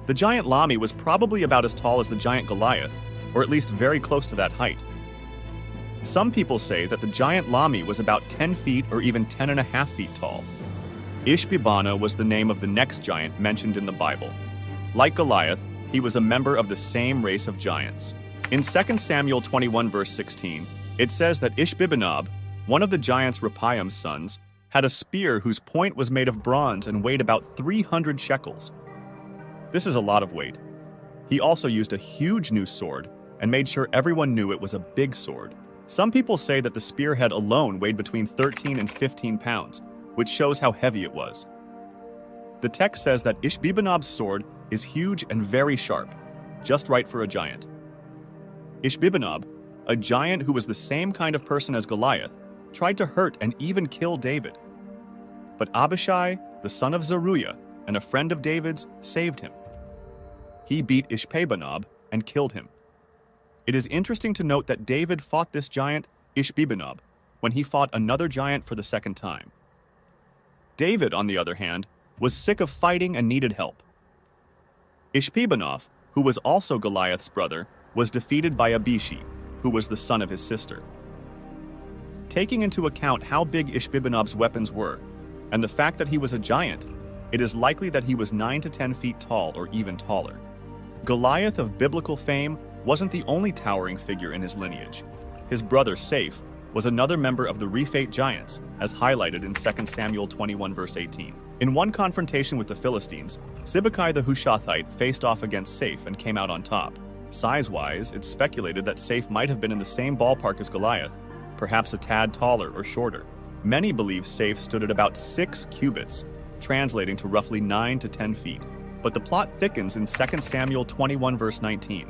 The giant Lami was probably about as tall as the giant Goliath, or at least very close to that height. Some people say that the giant Lami was about 10 feet or even 10.5 feet tall. Ishbibana was the name of the next giant mentioned in the Bible. Like Goliath, he was a member of the same race of giants. In 2 Samuel 21 verse 16, it says that Ishbibanob, one of the giant's Rephaim's sons, had a spear whose point was made of bronze and weighed about 300 shekels. This is a lot of weight. He also used a huge new sword and made sure everyone knew it was a big sword. Some people say that the spearhead alone weighed between 13 and 15 pounds, which shows how heavy it was. The text says that Ishbibanob's sword is huge and very sharp, just right for a giant. Ishbibanob, a giant who was the same kind of person as Goliath, tried to hurt and even kill David. But Abishai, the son of Zeruiah, and a friend of David's, saved him. He beat Ishbi-benob and killed him. It is interesting to note that David fought this giant, Ishbi-benob, when he fought another giant for the second time. David, on the other hand, was sick of fighting and needed help. Ishbi-benob, who was also Goliath's brother, was defeated by Abishi, who was the son of his sister. Taking into account how big Ishbi-benob's weapons were, and the fact that he was a giant, it is likely that he was 9 to 10 feet tall or even taller. Goliath of biblical fame wasn't the only towering figure in his lineage. His brother Saph was another member of the Rephate giants, as highlighted in 2 Samuel 21 verse 18. In one confrontation with the Philistines, Sibbecai the Hushathite faced off against Saph and came out on top. Size-wise, it's speculated that Saph might have been in the same ballpark as Goliath, perhaps a tad taller or shorter. Many believe Saph stood at about 6 cubits, translating to roughly 9 to 10 feet. But the plot thickens in 2 Samuel 21 verse 19,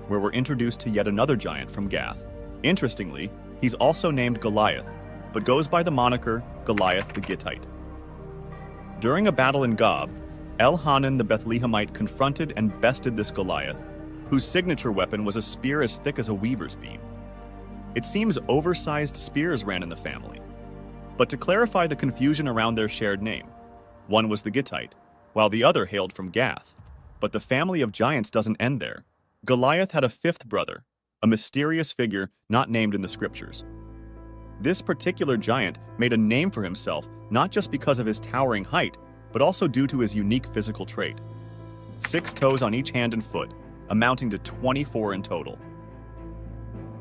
where we're introduced to yet another giant from Gath. Interestingly, he's also named Goliath, but goes by the moniker Goliath the Gittite. During a battle in Gob, Elhanan the Bethlehemite confronted and bested this Goliath, whose signature weapon was a spear as thick as a weaver's beam. It seems oversized spears ran in the family. But to clarify the confusion around their shared name, one was the Gittite, while the other hailed from Gath. But the family of giants doesn't end there. Goliath had a fifth brother, a mysterious figure not named in the scriptures. This particular giant made a name for himself not just because of his towering height, but also due to his unique physical trait. 6 toes on each hand and foot, amounting to 24 in total.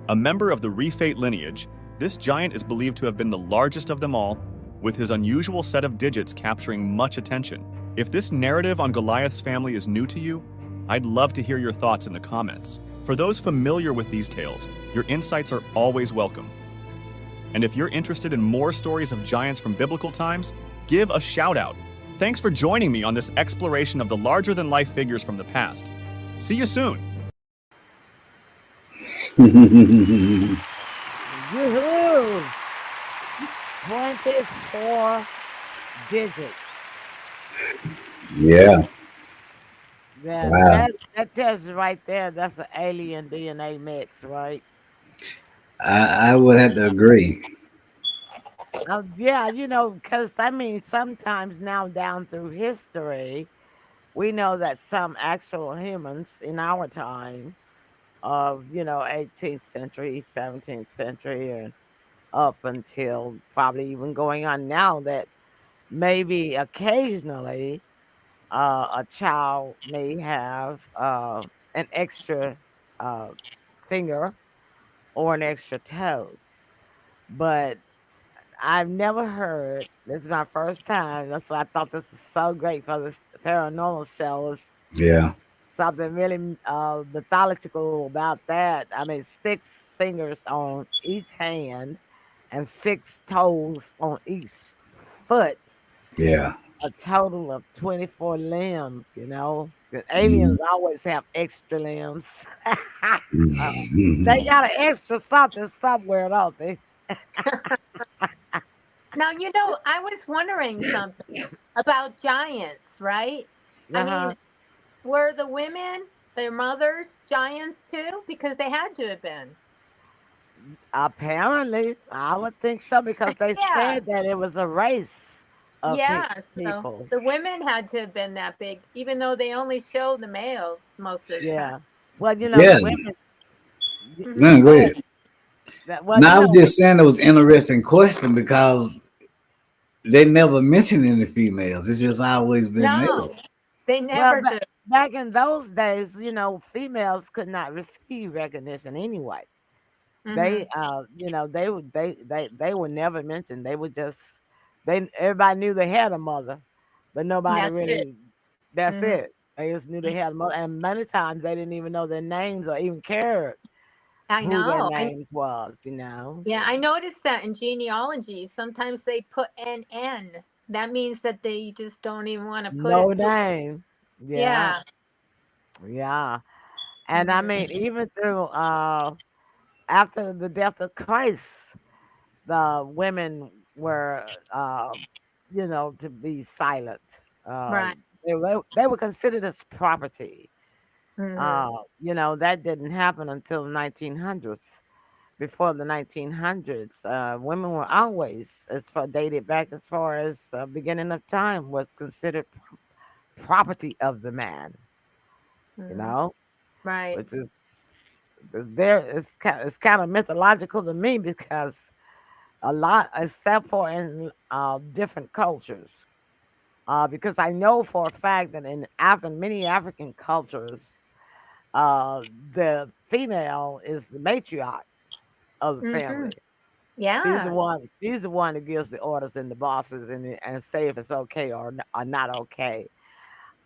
A member of the Rephate lineage, this giant is believed to have been the largest of them all, with his unusual set of digits capturing much attention. If this narrative on Goliath's family is new to you, I'd love to hear your thoughts in the comments. For those familiar with these tales, your insights are always welcome. And if you're interested in more stories of giants from biblical times, give a shout out. Thanks for joining me on this exploration of the larger-than-life figures from the past. See you soon. Yoo-hoo! 24 digits. Yeah. Yeah, Wow. that tells you right there that's an alien DNA mix, right? I would have to agree. Yeah, because I mean, sometimes now down through history, we know that some actual humans in our time of, 18th century, 17th century, and up until probably even going on now, that maybe occasionally a child may have an extra uh, finger or an extra toe. But I've never heard, this is my first time. That's why I thought this is so great for this paranormal show. It's Yeah. something really mythological about that. I mean, 6 fingers on each hand and 6 toes on each foot, Yeah. a total of 24 limbs. The Mhm. aliens always have extra limbs. They Mhm. got an extra something somewhere, don't they? Now, I was wondering something about giants, right? I mean, Uh-huh. were the women, their mothers, giants too? Because they had to have been. Apparently, I would think so because they Yeah. said that it was a race of Yeah. So people. the women had to have been that big, even though they only show the males most of the time. Yeah. Well, the Yeah. women. Hmm. No, go Go ahead. ahead. Well, Now I was just saying it was an interesting question because they never mention any females. It's just always been No, males. they well, never do. back in those days, females could not receive recognition anyway. They, Hmm. they were never mentioned. They were just everybody knew they had a mother, but nobody That's it. really. That's Hmm. it. They just knew they had a mother, and many times they didn't even know their names or even cared I who their know. names was. Yeah, I noticed that in genealogy, sometimes they put NN. That means that they just don't even want to put No it. name. Yeah, Yeah. yeah. And I Hmm. mean, even through after the death of Christ, the women were, to be silent. Uh, Right. they were considered as property. Hmm. That didn't happen until the 1900s. Before the 1900s, women were always, as far dated back as far as beginning of time, was considered property of the man. You Hmm. know, Right. which is there. It's kind of mythological to me because a lot, except for in different cultures. Because I know for a fact that in many African cultures, uh, the female is the matriarch of the Hmm. family. She's the Yeah. one. She's the one that gives the orders and the bosses and say if it's okay or not okay.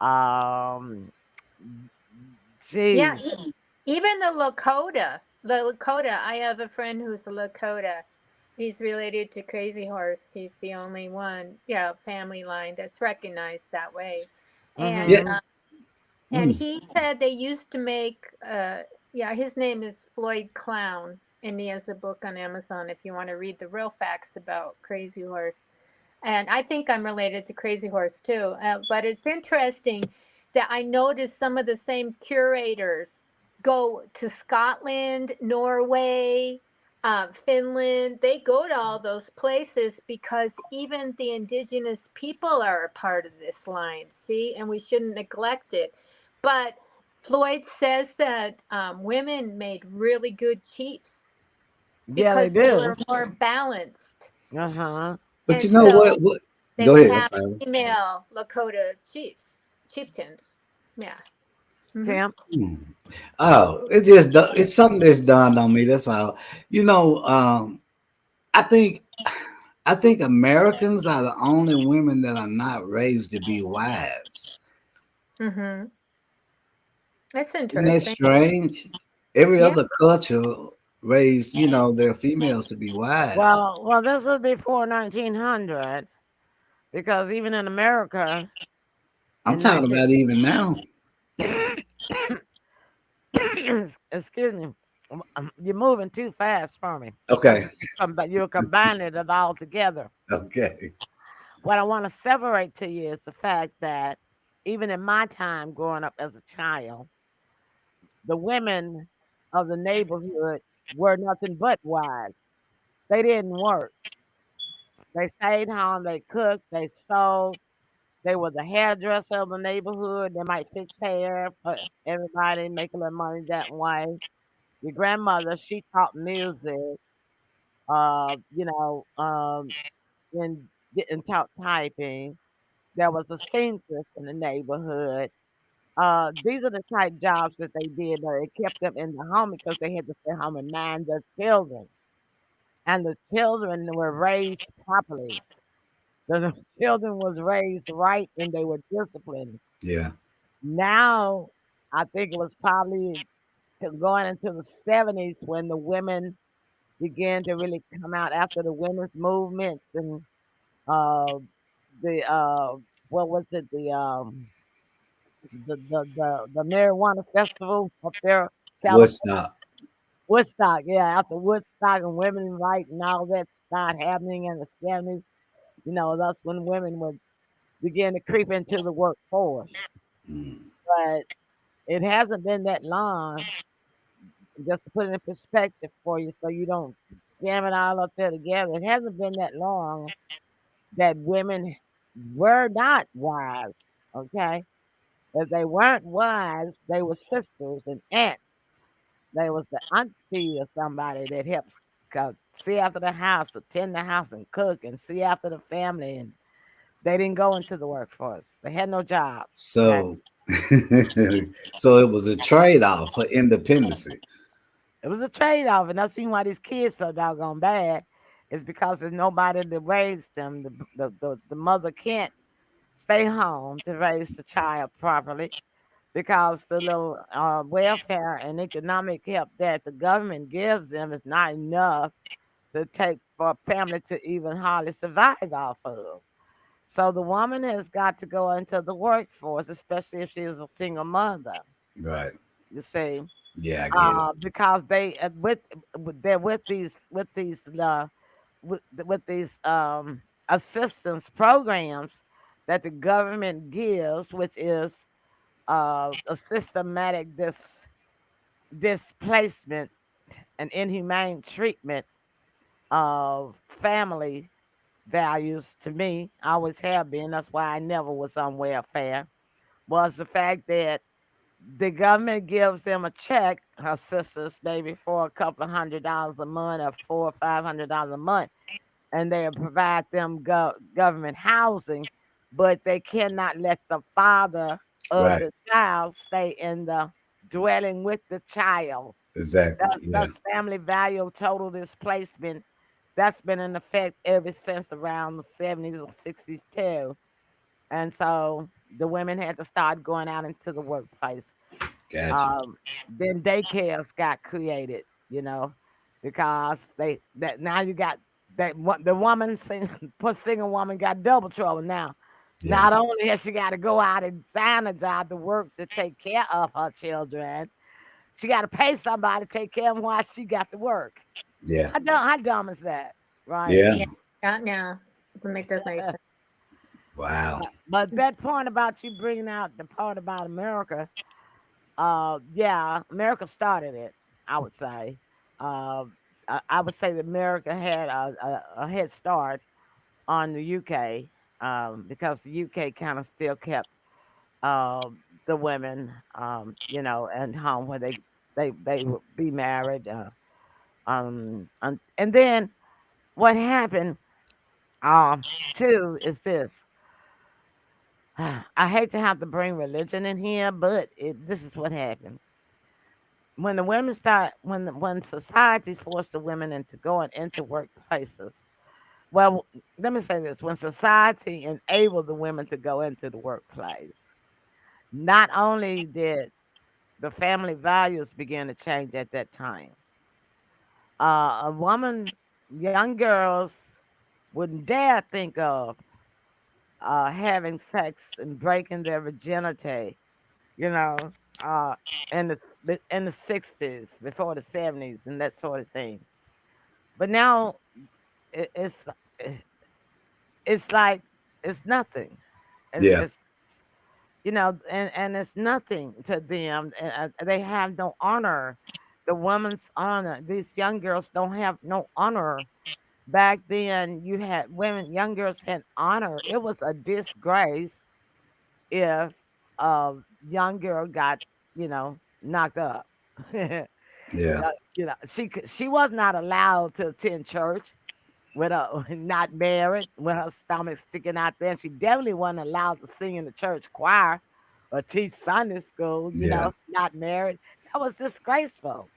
Um, Yeah. Jeez. Even the Lakota. I have a friend who's a Lakota. He's related to Crazy Horse. He's the only one, family line that's recognized that way. And Yeah. Mm-hmm. Mm. he said they used to make yeah, his name is Floyd Clown, and he has a book on Amazon if you want to read the real facts about Crazy Horse. And I think I'm related to Crazy Horse too. But it's interesting that I noticed some of the same curators go to Scotland, Norway, Finland. They go to all those places because even the indigenous people are a part of this line, see, and we shouldn't neglect it. But Floyd says that women made really good chiefs Yeah, they because they do. were more balanced. Uh huh. But And you know so what? they Go would ahead. I'm have sorry. female Lakota chieftains. Yeah. Hmm. Tim. Hmm. Oh, it's something that's dawned on me. That's all. You know, I think I think Americans are the only women that are not raised to be wives. Hmm. That's Isn't that interesting. strange? Every Yeah. other culture raised, their females to be wives. Well, this was before 1900 because even in America I'm in talking 19 about even now. excuse me, you're moving too fast for me because Okay. you're combining it all together. Okay. What I want to separate to you is the fact that even in my time growing up as a child, the women of the neighborhood were nothing but wives. They didn't work. They stayed home. They cooked. They sewed. They were the hairdresser of the neighborhood. They might fix hair for everybody, make a little money that way. Your grandmother, she taught music, you know, and, and taught typing. There was a seamstress in the neighborhood. These are the type jobs that they did, but it kept them in the home because they had to stay home and mind their children. And the children were raised properly. The children was raised right and they were disciplined. Yeah. Now, I think it was probably going into the 70s when the women began to really come out after the women's movements and uh, the what was it the marijuana festival up there, California, Woodstock. Woodstock. Yeah, after Woodstock and women right and all that started happening in the 70s. That's when women would begin to creep into the workforce. Mm. But it hasn't been that long, just to put it in perspective for you so you don't jam it all up there together. It hasn't been that long that women were not wives, okay? If they weren't wives, they were sisters and aunts. They was the auntie of somebody that helps see after the house, attend the house, and cook and see after the family. And they didn't go into the workforce. They had no jobs. Okay, So, so it was a trade-off for independency. it was a trade off, and that's the reason why these kids so doggone bad. Is because there's nobody to raise them. The mother can't stay home to raise the child properly because the little welfare and economic help that the government gives them is not enough to take for a family to even hardly survive off of. So the woman has got to go into the workforce, especially if she is a single mother. Right. You see, Yeah, I get it. because they're with these with these assistance programs that the government gives, which is a systematic displacement and inhumane treatment of family values to me, always have been. That's why I never was on welfare. Was the fact that the government gives them a check, her sisters, maybe for a couple of $100 a month or $400 or $500 a month, and they provide them government housing, but they cannot let the father of Right. the child stay in the dwelling with the child. Exactly. Yeah. That's family value total displacement. That's been in effect ever since around the 70s or 60s too. And so the women had to start going out into the workplace. Gotcha. Um, then daycares got created, because that now you got the woman poor single woman got double trouble now. Yeah. Not only has she got to go out and find a job to work to take care of her children, she got to pay somebody to take care of them while she got to work. Yeah. How dumb is that, right? Yeah. Yeah, not now. To make that make sense. Wow. But that point about you bringing out the part about America, yeah, America started it. I would say, uh, I would say that America had a head start on the UK, because the UK kind of still kept the women, at home where they would be married, and then what happened, too, is this. I hate to have to bring religion in here, but this is what happened. When the women start, when society forced the women into going into workplaces. Well, let me say this: when society enabled the women to go into the workplace, not only did the family values begin to change at that time. A woman, young girls wouldn't dare think of having sex and breaking their virginity, you know, uh, in the 60s, before the 70s, and that sort of thing. But now it, it's it- it's like it's nothing. Yeah. It's and it's nothing to them. They have no honor. The woman's honor. These young girls don't have no honor. Back then, you had women, young girls had honor. It was a disgrace if a young girl got, knocked up. Yeah. She was not allowed to attend church with her not married, with her stomach sticking out there. She definitely wasn't allowed to sing in the church choir or teach Sunday school, Yeah. not married. That was disgraceful.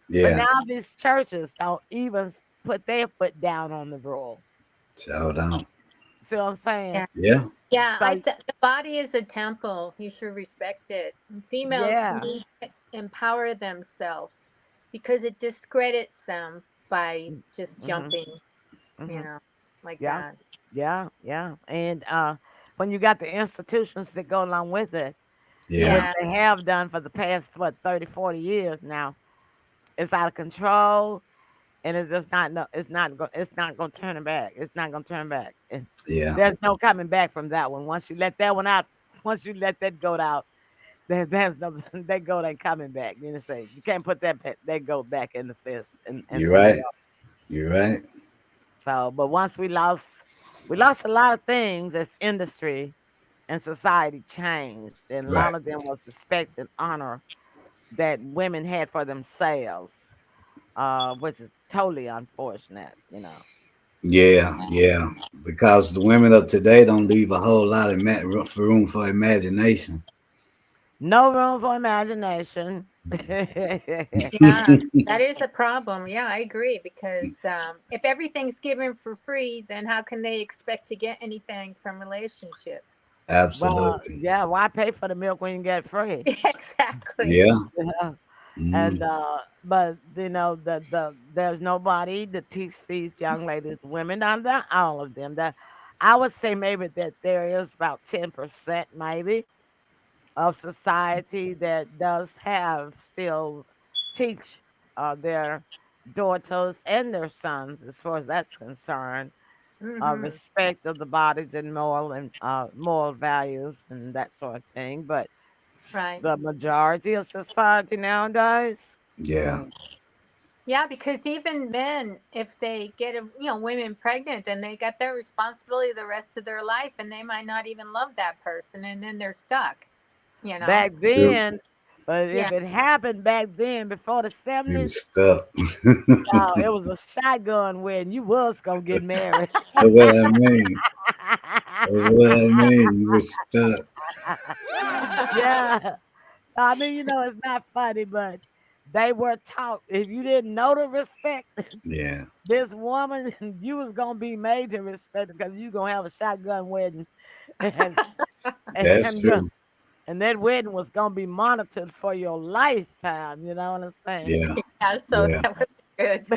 But Yeah. now these churches don't even put their foot down on the rule. So down. See what I'm saying? Yeah. Yeah. Yeah, So the body is a temple. You should respect it. And females yeah. need to empower themselves because it discredits them by just Mm-hmm. jumping, you Mm-hmm. know, like Yeah. that. Yeah. Yeah. And when you got the institutions that go along with it, Yeah. which Yeah, they have done for the past 30, 40 years now, it's out of control, and it's just not no, it's not gonna turn it back. It's not gonna turn back. Yeah. There's no coming back from that one. Once you let that one out, once you let that goat out, there's no that goat ain't coming back. You know, say you can't put that goat back in the fist You're in the right. yard. You're right. So, but once we lost a lot of things as industry and society changed, and a Right. lot of them was respect and honor that women had for themselves, which is totally unfortunate. Yeah. Yeah. Because the women of today don't leave a whole lot of room for imagination. No room for imagination. yeah, that is a problem. Yeah, I agree because if everything's given for free, then how can they expect to get anything from relationships? Well, Absolutely. yeah, why pay for the milk when you get it free? Exactly. Yeah. Yeah. And Mm. but there's nobody to teach these young ladies, women, not all of them. That I would say maybe that there is about 10% maybe of society that does have still teach their daughters and their sons, as far as that's concerned. Mm-hmm. Respect of the bodies and moral values and that sort of thing. But Right. the majority of society nowadays, Yeah. mm, Yeah, because even men, if they get women pregnant, and they got their responsibility the rest of their life, and they might not even love that person, and then they're stuck. You know. back Yep. then, but Yeah. if it happened back then before the He was 70s, stuck. it was a shotgun wedding. You was gonna get married. That's what I mean. That's what I mean. He was stuck. Yeah. So I mean, it's not funny, but they were taught if you didn't know to respect Yeah. this woman, you was gonna be made to respect because you gonna have a shotgun wedding, and That's and your true. and that wedding was gonna be monitored for your lifetime. You know what I'm saying? Yeah. Yeah. So Yeah. that was good.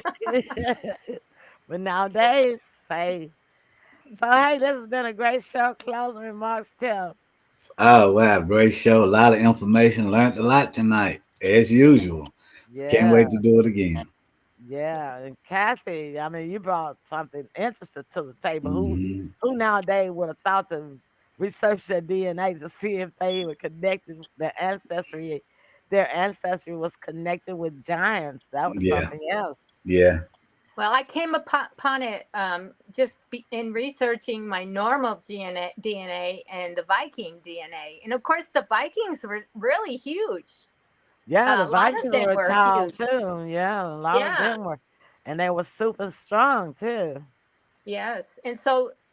But nowadays, say so. Hey, this has been a great show. Closing remarks, Tim. Oh wow, great show. A lot of information. Learned a lot tonight, as usual. Can't Yeah. wait to do it again. Yeah, and Kathy, I mean, you brought something interesting to the table. Hmm. Who nowadays would have thought to research their DNA to see if they were connected, their ancestry was connected with giants. That was Yeah. something else. Yeah. Well, I came upon it just in researching my normal DNA and the Viking DNA, and of course the Vikings were really huge. Yeah, the A lot of Vikings them were were tall huge. too. Yeah, a lot of Yeah. them were, and they were super strong too. Yes, and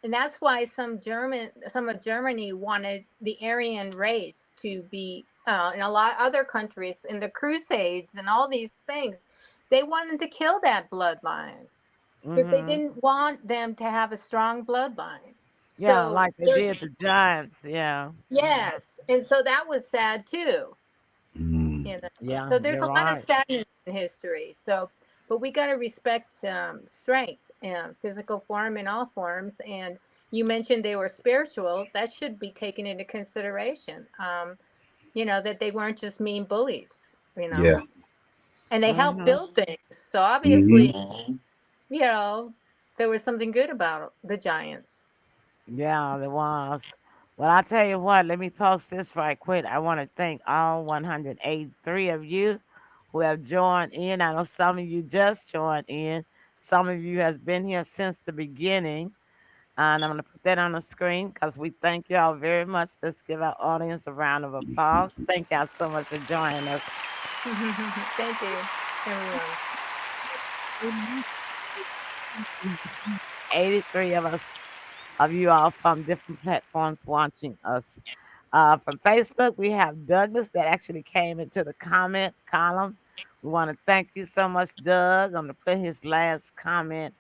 that's why some of Germany wanted the Aryan race to be, in a lot other countries in the Crusades and all these things. They wanted to kill that bloodline because they Hmm. didn't want them to have a strong bloodline. Yeah, So like they there's did the giants. Yeah. yes, and so that was sad too. Mm. You know, Yeah, so there's you're a lot of right. sadness in history. So, but we got to respect strength and physical form in all forms. And you mentioned they were spiritual. That should be taken into consideration. That they weren't just mean bullies. Yeah. And they helped Hmm. build things. So obviously, Hmm. you know, there was something good about the giants. Yeah, there was. Well, I tell you what, let me post this right quick. I want to thank all 183 of you who have joined in. I know some of you just joined in. Some of you has been here since the beginning. And I'm going to put that on the screen because we thank y'all very much. Let's give our audience a round of applause. Thank y'all so much for joining us. Thank you, everyone. 83 of you all from different platforms watching us. From Facebook, we have Douglas that actually came into the comment column. We want to thank you so much, Doug. I'm going to put his last comment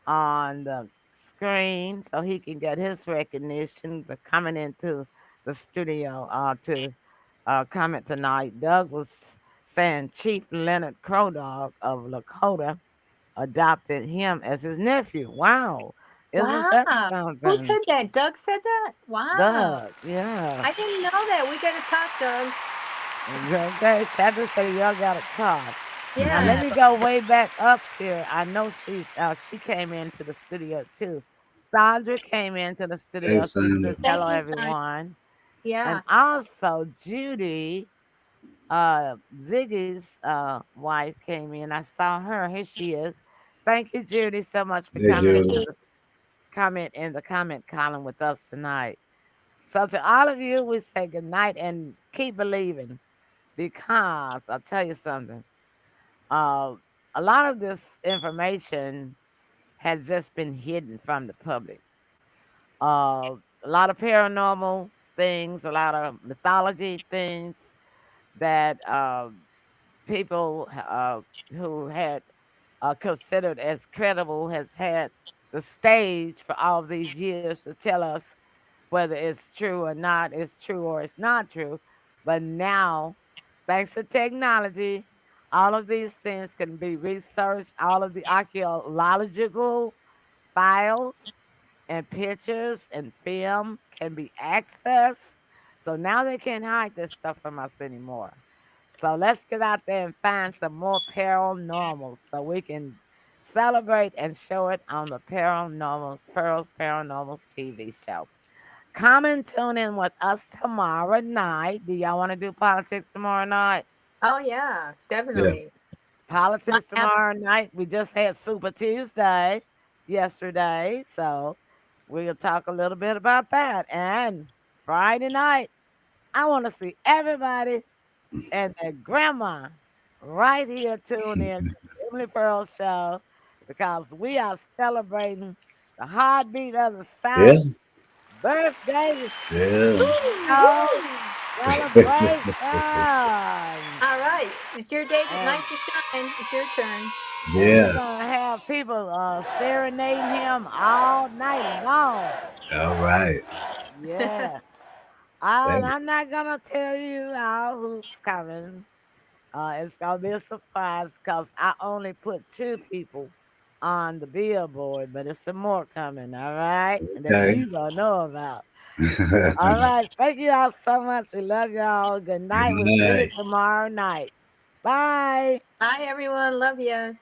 on the screen so he can get his recognition for coming into the studio to comment tonight. Doug was saying Chief Leonard Crow Dog of Lakota adopted him as his nephew. Wow. Isn't that Wow. Who something? said that? Doug said that? Wow. Doug, yeah. I didn't know that. We got to talk, Doug. Okay, Catherine said y'all got to talk. Now let Yeah. me go way back up here. I know she came into the studio too. Sandra came into the Hey, studio. She Sandra. says hello Thank you, son. everyone. And Yeah. also Judy, Ziggy's wife came in. I saw her. Here she is. Thank you, Judy, so much for Hey, coming Thank into Judy. you. the comment in the comment column with us tonight. So to all of you, we say good night and keep believing because I'll tell you something. Uh, a lot of this information has just been hidden from the public. A lot of paranormal things, a lot of mythology things that people who had considered as credible has had the stage for all these years to tell us whether it's true or not, it's true or it's not true. But now, thanks to technology, all of these things can be researched, all of the archaeological files and pictures and film can be accessed. So now they can't hide this stuff from us anymore. So let's get out there and find some more paranormal so we can celebrate and show it on the Pearls Paranormals TV show. Come and tune in with us tomorrow night. Do y'all want to do politics tomorrow night? Oh yeah, Yeah. definitely. My Politics app- tomorrow night. We just had Super Tuesday yesterday, so we'll talk a little bit about that. And Friday night, I want to see everybody and their grandma right here tune in to the Emily Pearl Show because we are celebrating the heartbeat of the Yeah. South birthday Yeah. show Woo-hoo. celebration. All right, it's your day And night to shine. It's your turn. we're Yeah. gonna have people serenading him all night long. All right. Yeah. Thank I'm not gonna tell you all who's coming. It's gonna be a surprise because I only put two people on the billboard, but it's some more coming, all right? That Okay. you gonna know about. All right. Thank you all so much. We love y'all. Good Good night. We'll see you night. tomorrow night. Bye. Bye, everyone. Love ya.